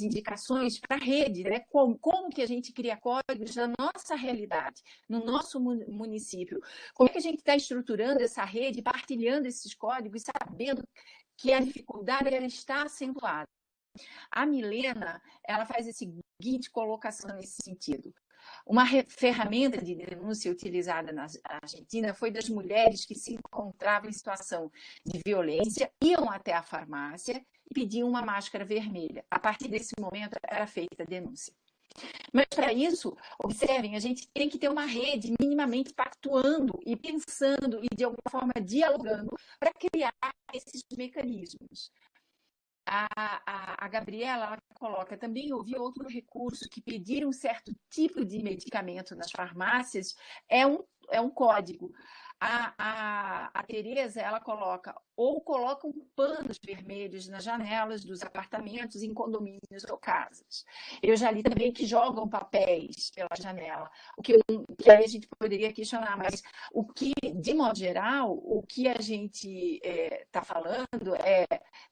indicações para a rede, né? Como que a gente cria códigos na nossa realidade, no nosso município. Como é que a gente está estruturando essa rede, partilhando esses códigos, sabendo que a dificuldade ela está acentuada. A Milena, ela faz a seguinte colocação nesse sentido. Uma ferramenta de denúncia utilizada na Argentina foi das mulheres que se encontravam em situação de violência, iam até a farmácia e pediam uma máscara vermelha. A partir desse momento, era feita a denúncia. Mas, para isso, observem, a gente tem que ter uma rede minimamente pactuando e pensando e, de alguma forma, dialogando para criar esses mecanismos. A Gabriela ela coloca, também ouvi outro recurso que pedir um certo tipo de medicamento nas farmácias é um código. A Tereza, ela coloca panos vermelhos nas janelas dos apartamentos em condomínios ou casas. Eu já li também que jogam papéis pela janela, o que aí a gente poderia questionar, mas de modo geral, o que a gente está falando é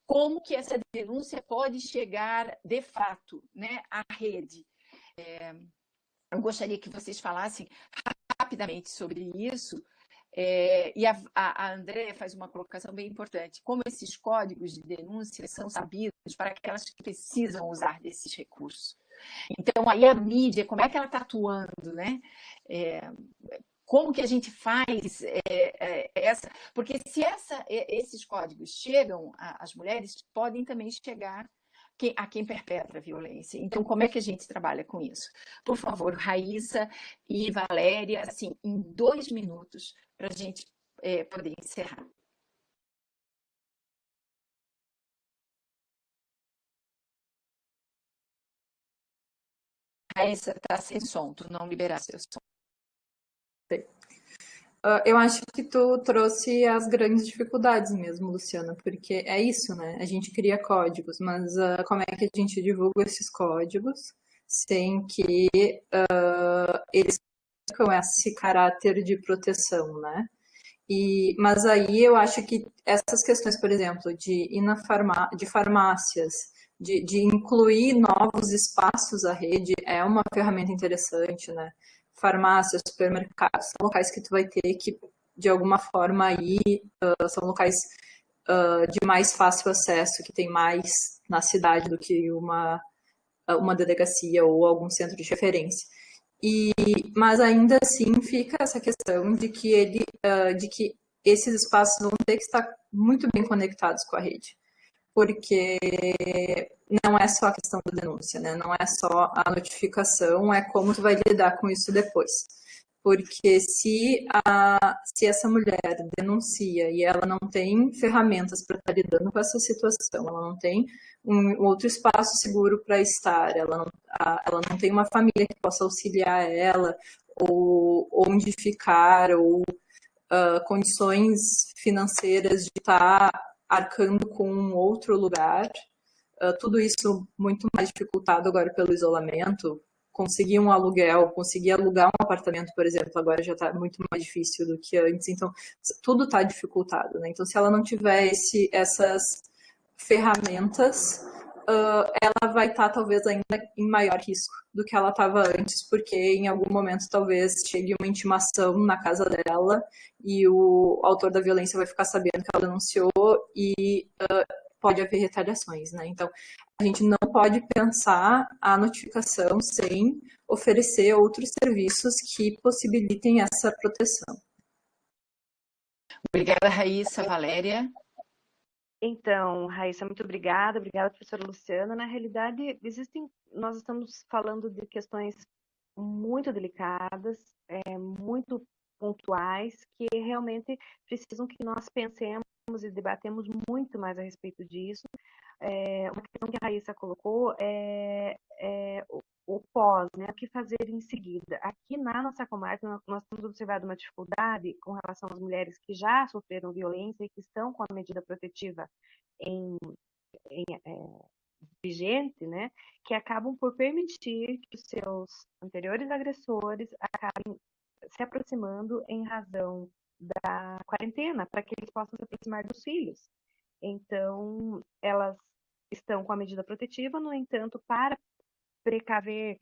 como que essa denúncia pode chegar, de fato, né, à rede. Eu gostaria que vocês falassem rapidamente sobre isso. E a Andréa faz uma colocação bem importante. Como esses códigos de denúncia são sabidos para aquelas que precisam usar desses recursos. Então, aí a mídia, como é que ela está atuando, né? Como que a gente faz essa... Porque se esses códigos chegam às mulheres, podem também chegar a quem perpetra a violência. Então, como é que a gente trabalha com isso? Por favor, Raíssa e Valéria, assim, em 2 minutos, para a gente poder encerrar. Raíssa, está sem som, tu não liberar seu som. Eu acho que tu trouxe as grandes dificuldades mesmo, Luciana, porque é isso, né? A gente cria códigos, mas como é que a gente divulga esses códigos sem que eles tenham esse caráter de proteção, né? Mas aí eu acho que essas questões, por exemplo, de ir de farmácias, de incluir novos espaços à rede, é uma ferramenta interessante, né? Farmácias, supermercados, são locais que tu vai ter que, de alguma forma, são locais de mais fácil acesso, que tem mais na cidade do que uma delegacia ou algum centro de referência. Mas ainda assim fica essa questão de que esses espaços vão ter que estar muito bem conectados com a rede, porque não é só a questão da denúncia, né? Não é só a notificação, é como tu vai lidar com isso depois. Porque se essa mulher denuncia e ela não tem ferramentas para estar lidando com essa situação, ela não tem um outro espaço seguro para estar, ela não tem uma família que possa auxiliar ela, ou onde ficar, ou condições financeiras de estar arcando com um outro lugar, tudo isso muito mais dificultado agora pelo isolamento. Conseguir um aluguel, conseguir alugar um apartamento, por exemplo, agora já está muito mais difícil do que antes, então tudo está dificultado, né? Então, se ela não tiver essas ferramentas, ela vai estar talvez ainda em maior risco do que ela estava antes, porque em algum momento talvez chegue uma intimação na casa dela e o autor da violência vai ficar sabendo que ela denunciou e pode haver retaliações, né? Então, a gente não pode pensar a notificação sem oferecer outros serviços que possibilitem essa proteção. Obrigada, Raíssa. Valéria? Então, Raíssa, muito obrigada, professora Luciana. Na realidade, nós estamos falando de questões muito delicadas, muito pontuais, que realmente precisam que nós pensemos e debatemos muito mais a respeito disso. Uma questão que a Raíssa colocou é o pós, né? O que fazer em seguida. Aqui na nossa comarca, nós temos observado uma dificuldade com relação às mulheres que já sofreram violência e que estão com a medida protetiva vigente, né? Que acabam por permitir que os seus anteriores agressores acabem se aproximando em razão da quarentena, para que eles possam se aproximar dos filhos. Então, elas estão com a medida protetiva, no entanto, para precaver,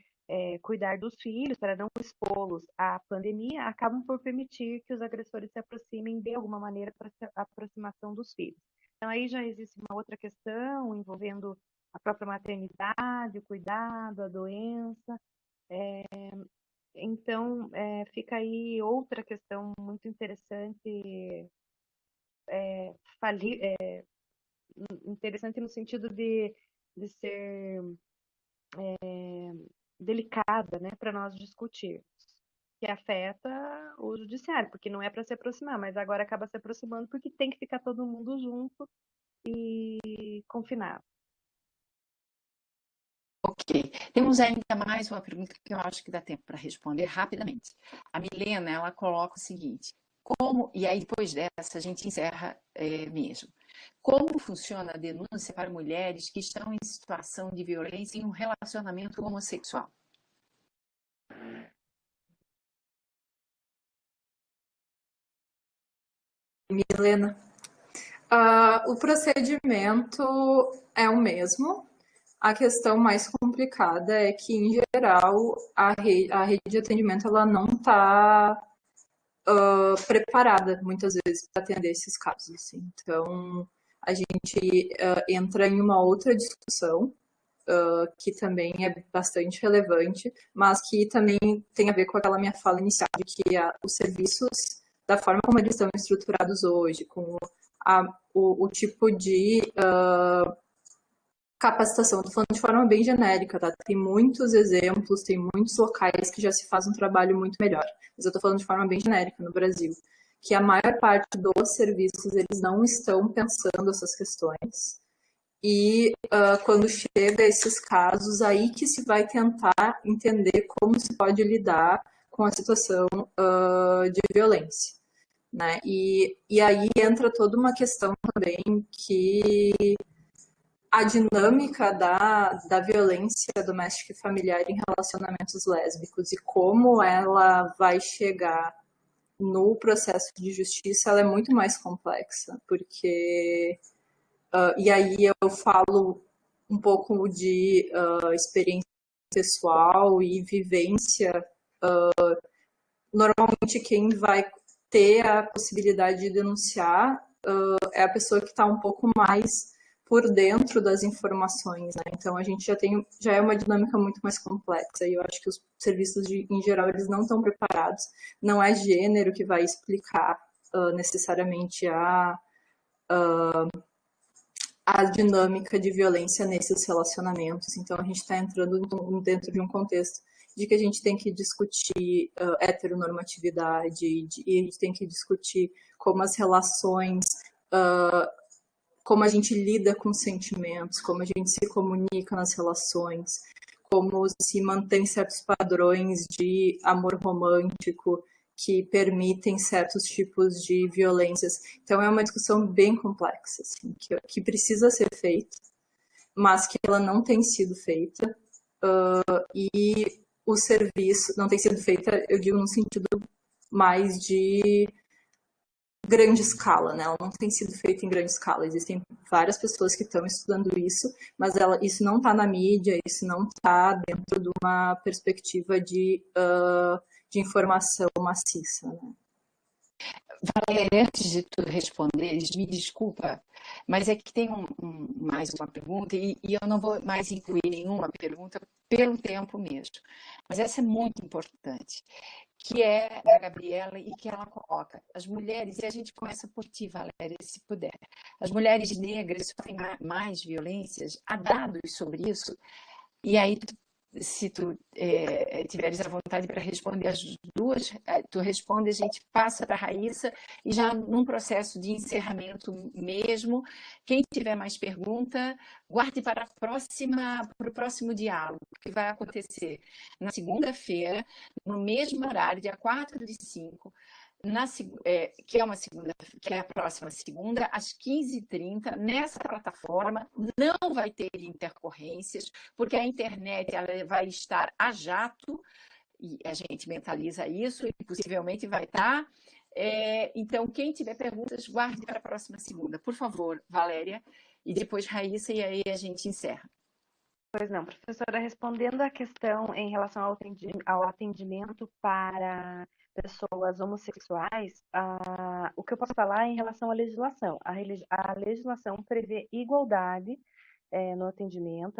cuidar dos filhos, para não expô-los à pandemia, acabam por permitir que os agressores se aproximem de alguma maneira para a aproximação dos filhos. Então, aí já existe uma outra questão envolvendo a própria maternidade, o cuidado, a doença. Então, fica aí outra questão muito interessante, interessante no sentido de ser delicada, né, para nós discutirmos, que afeta o judiciário, porque não é para se aproximar, mas agora acaba se aproximando porque tem que ficar todo mundo junto e confinado. Ok. Temos ainda mais uma pergunta que eu acho que dá tempo para responder rapidamente. A Milena, ela coloca o seguinte, e aí depois dessa a gente encerra mesmo. Como funciona a denúncia para mulheres que estão em situação de violência em um relacionamento homossexual? Milena, o procedimento é o mesmo. A questão mais complicada é que, em geral, a rede de atendimento ela não está preparada, muitas vezes, para atender esses casos. Assim. Então, a gente entra em uma outra discussão, que também é bastante relevante, mas que também tem a ver com aquela minha fala inicial, de que os serviços, da forma como eles estão estruturados hoje, com o tipo de capacitação, estou falando de forma bem genérica, tá? Tem muitos exemplos, tem muitos locais que já se faz um trabalho muito melhor, mas eu estou falando de forma bem genérica no Brasil, que a maior parte dos serviços, eles não estão pensando essas questões, e quando chega a esses casos, aí que se vai tentar entender como se pode lidar com a situação de violência, né? E aí entra toda uma questão também que a dinâmica da violência doméstica e familiar em relacionamentos lésbicos e como ela vai chegar no processo de justiça, ela é muito mais complexa, porque... e aí eu falo um pouco de experiência pessoal e vivência. Normalmente quem vai ter a possibilidade de denunciar é a pessoa que está um pouco mais por dentro das informações, né? Então a gente já é uma dinâmica muito mais complexa e eu acho que os serviços em geral eles não estão preparados. Não é gênero que vai explicar necessariamente a dinâmica de violência nesses relacionamentos. Então a gente está entrando dentro de um contexto de que a gente tem que discutir heteronormatividade e a gente tem que discutir como as relações como a gente lida com sentimentos, como a gente se comunica nas relações, como se mantém certos padrões de amor romântico que permitem certos tipos de violências. Então é uma discussão bem complexa, assim, que precisa ser feita, mas que ela não tem sido feita. E o serviço não tem sido feita, eu digo, no sentido mais de grande escala, né? Ela não tem sido feita em grande escala. Existem várias pessoas que estão estudando isso, mas isso não está na mídia, isso não está dentro de uma perspectiva de informação maciça, né? Valéria, antes de tu responderes, me desculpa, mas é que tem mais uma pergunta e eu não vou mais incluir nenhuma pergunta pelo tempo mesmo. Mas essa é muito importante, que é da Gabriela e que ela coloca. As mulheres, e a gente começa por ti, Valéria, se puder. As mulheres negras sofrem mais violências, há dados sobre isso? E aí, se tu tiveres a vontade para responder as duas, tu responde, a gente passa para a Raíssa e já num processo de encerramento mesmo. Quem tiver mais pergunta, guarde para o próximo diálogo, que vai acontecer na segunda-feira, no mesmo horário, dia 4/5, que é que é a próxima segunda, às 15h30, nessa plataforma. Não vai ter intercorrências, porque a internet ela vai estar a jato, e a gente mentaliza isso, e possivelmente vai estar. Então, quem tiver perguntas, guarde para a próxima segunda. Por favor, Valéria, e depois Raíssa, e aí a gente encerra. Pois não, professora, respondendo à questão em relação ao atendimento para pessoas homossexuais, o que eu posso falar é em relação à legislação. A legislação prevê igualdade no atendimento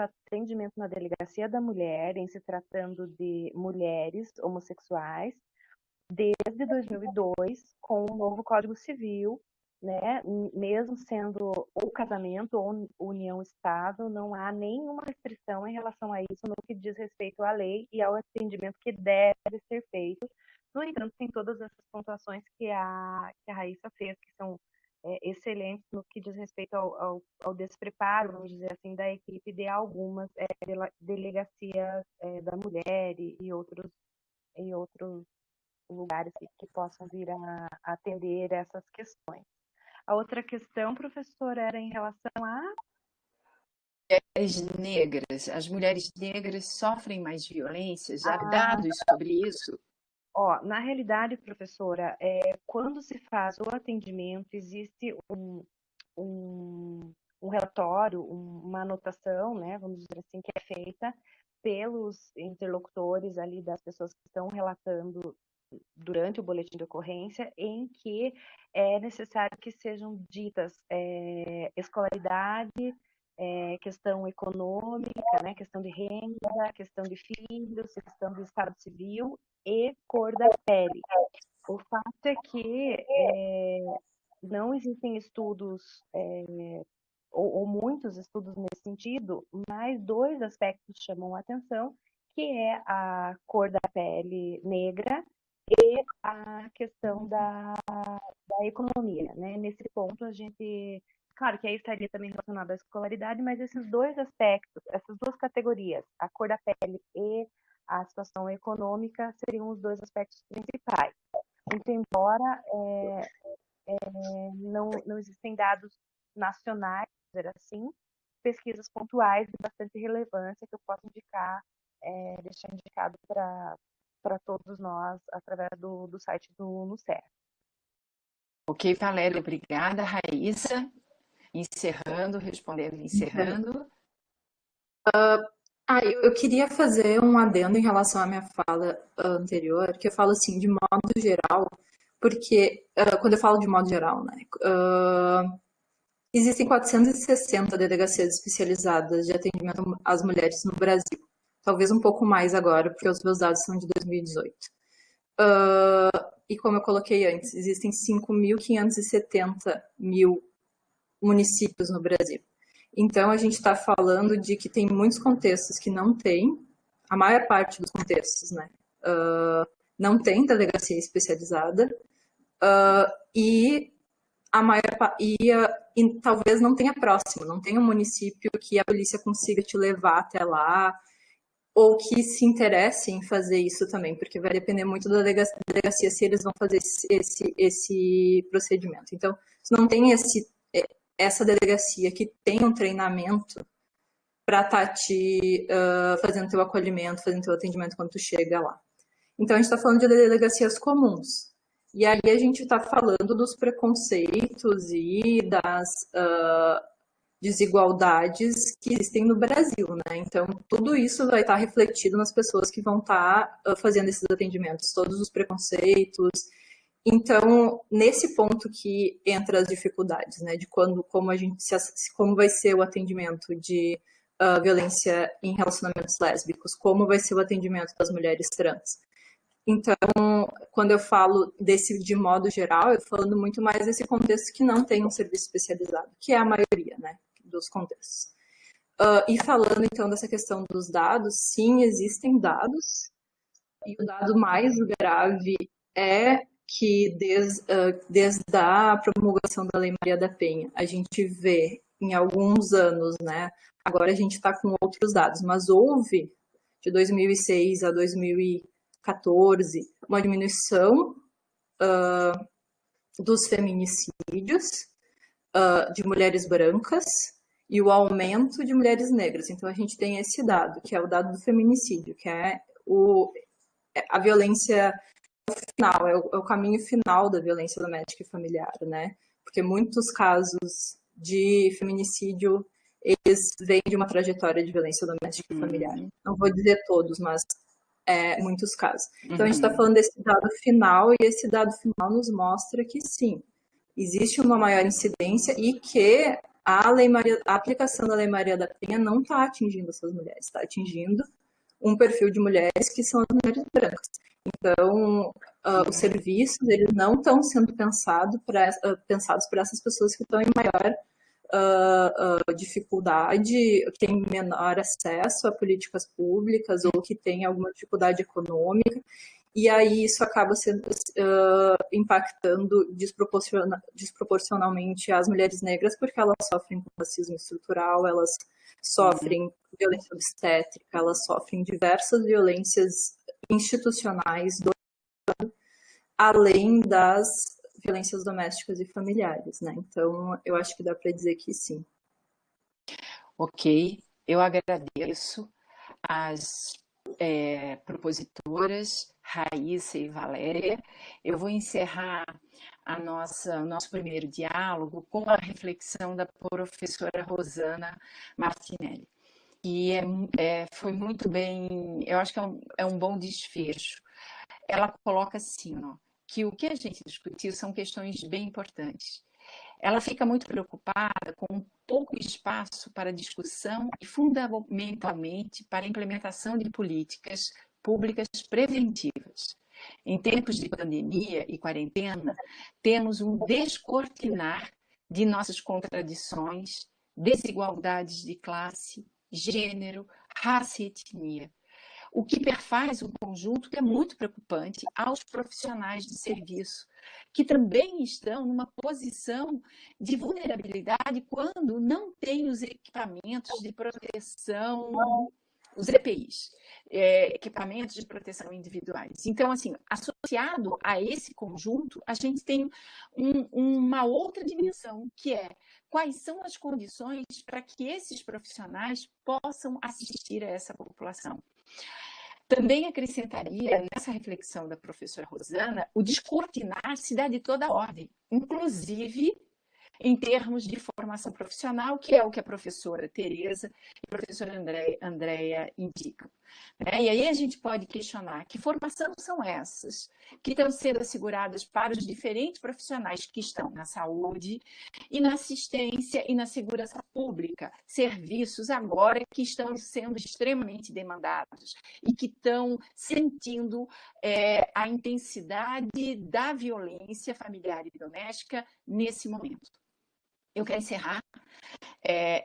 na delegacia da mulher, em se tratando de mulheres homossexuais, desde 2002, com o novo Código Civil, né? Mesmo sendo ou casamento ou união estável, não há nenhuma restrição em relação a isso no que diz respeito à lei e ao atendimento que deve ser feito. No entanto, tem todas essas pontuações que a Raíssa fez, que são excelentes no que diz respeito ao despreparo, vamos dizer assim, da equipe de algumas delegacias da mulher e outros lugares que possam vir a atender essas questões. A outra questão, professor, era em relação a As mulheres negras sofrem mais violências? Há dados sobre isso? Na realidade, professora, quando se faz o atendimento, existe um relatório, uma anotação, né, vamos dizer assim, que é feita pelos interlocutores ali das pessoas que estão relatando durante o boletim de ocorrência, em que é necessário que sejam ditas escolaridade, questão econômica, né, questão de renda, questão de filhos, questão do estado civil e cor da pele. O fato é que não existem estudos, ou muitos estudos nesse sentido, mas dois aspectos chamam a atenção, que é a cor da pele negra e a questão da economia, né? Nesse ponto, a gente... Claro que aí estaria também relacionado à escolaridade, mas esses dois aspectos, essas duas categorias, a cor da pele e a situação econômica, seriam os dois aspectos principais. Muito embora não existem dados nacionais, dizer assim, pesquisas pontuais de bastante relevância que eu posso indicar, deixar indicado para todos nós através do site do NUCER. Ok, Valéria, obrigada. Raíssa, encerrando. Eu queria fazer um adendo em relação à minha fala anterior, que eu falo assim, de modo geral, porque, quando eu falo de modo geral, né, existem 460 delegacias especializadas de atendimento às mulheres no Brasil. Talvez um pouco mais agora, porque os meus dados são de 2018. E como eu coloquei antes, existem 5.570 municípios no Brasil. Então, a gente está falando de que tem muitos contextos que não tem, a maior parte dos contextos, né, não tem delegacia especializada, e e talvez não tenha próximo, não tenha um município que a polícia consiga te levar até lá, ou que se interesse em fazer isso também, porque vai depender muito da delegacia se eles vão fazer esse procedimento. Então, se não tem essa delegacia que tem um treinamento para estar te fazendo teu acolhimento, fazendo teu atendimento quando tu chega lá. Então, a gente está falando de delegacias comuns. E aí a gente está falando dos preconceitos e das desigualdades que existem no Brasil, né? Então, tudo isso vai estar refletido nas pessoas que vão estar fazendo esses atendimentos, todos os preconceitos. Então, nesse ponto que entra as dificuldades, né? De como vai ser o atendimento de violência em relacionamentos lésbicos, como vai ser o atendimento das mulheres trans. Então, quando eu falo de modo geral, eu estou falando muito mais desse contexto que não tem um serviço especializado, que é a maioria, né, dos contextos. E falando, então, dessa questão dos dados, sim, existem dados, e o dado mais grave é que desde a promulgação da Lei Maria da Penha, a gente vê em alguns anos, né, agora a gente está com outros dados, mas houve, de 2006 a 2014, uma diminuição dos feminicídios de mulheres brancas e o aumento de mulheres negras. Então, a gente tem esse dado, que é o dado do feminicídio, que é a violência final, é o caminho final da violência doméstica e familiar, né? Porque muitos casos de feminicídio, eles vêm de uma trajetória de violência doméstica e familiar. Não vou dizer todos, mas muitos casos. Então, a gente está falando desse dado final, e esse dado final nos mostra que, sim, existe uma maior incidência e que a aplicação da Lei Maria da Penha não está atingindo essas mulheres, está atingindo um perfil de mulheres que são as mulheres brancas. Então, os serviços, eles não estão sendo pensados para essas pessoas que estão em maior dificuldade, que têm menor acesso a políticas públicas ou que têm alguma dificuldade econômica, e aí isso acaba impactando desproporcionalmente as mulheres negras, porque elas sofrem com racismo estrutural, elas sofrem violência obstétrica, elas sofrem diversas violências institucionais, além das violências domésticas e familiares, né? Então, eu acho que dá para dizer que sim. Ok, eu agradeço às propositoras, Raíssa e Valéria. Eu vou encerrar o nosso primeiro diálogo com a reflexão da professora Rosana Martinelli. E foi muito bem, eu acho que é um bom desfecho. Ela coloca assim, que o que a gente discutiu são questões bem importantes. Ela fica muito preocupada com pouco espaço para discussão e, fundamentalmente, para a implementação de políticas públicas preventivas. Em tempos de pandemia e quarentena, temos um descortinar de nossas contradições, desigualdades de classe, gênero, raça e etnia, o que perfaz um conjunto que é muito preocupante aos profissionais de serviço, que também estão numa posição de vulnerabilidade quando não têm os equipamentos de proteção, os EPIs, equipamentos de proteção individuais. Então, assim, associado a esse conjunto, a gente tem uma outra dimensão, que é quais são as condições para que esses profissionais possam assistir a essa população. Também acrescentaria, nessa reflexão da professora Rosana, o descortinar se dá de toda ordem, inclusive em termos de formação profissional, que é o que a professora Tereza e a professora Andréia indicam. E aí a gente pode questionar que formação são essas que estão sendo asseguradas para os diferentes profissionais que estão na saúde e na assistência e na segurança pública, serviços agora que estão sendo extremamente demandados e que estão sentindo a intensidade da violência familiar e doméstica nesse momento. Eu quero encerrar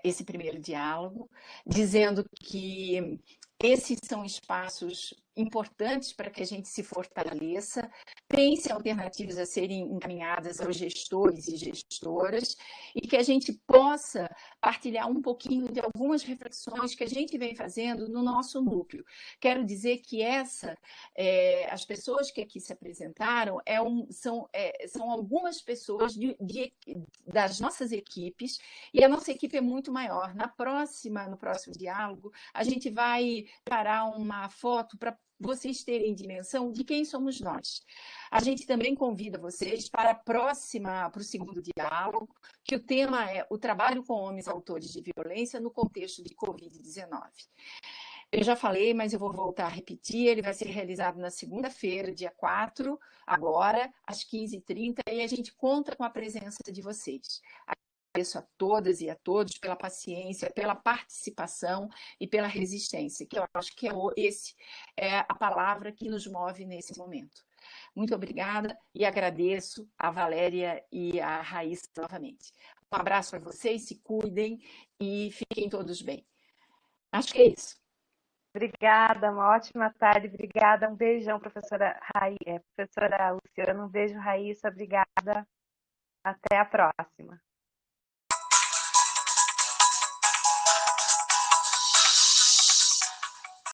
esse primeiro diálogo dizendo que esses são espaços importantes para que a gente se fortaleça, pense alternativas a serem encaminhadas aos gestores e gestoras e que a gente possa partilhar um pouquinho de algumas reflexões que a gente vem fazendo no nosso núcleo. Quero dizer que as pessoas que aqui se apresentaram são algumas pessoas das nossas equipes e a nossa equipe é muito maior. No próximo diálogo, a gente vai parar uma foto para vocês terem dimensão de quem somos nós. A gente também convida vocês para o segundo diálogo, que o tema é o trabalho com homens autores de violência no contexto de Covid-19. Eu já falei, mas eu vou voltar a repetir, ele vai ser realizado na segunda-feira, dia 4, agora, às 15h30, e a gente conta com a presença de vocês. Agradeço a todas e a todos pela paciência, pela participação e pela resistência, que eu acho que esse é a palavra que nos move nesse momento. Muito obrigada e agradeço a Valéria e a Raíssa novamente. Um abraço para vocês, se cuidem e fiquem todos bem. Acho que é isso. Obrigada, uma ótima tarde, obrigada, um beijão, professora Luciana, um beijo, Raíssa, obrigada, até a próxima.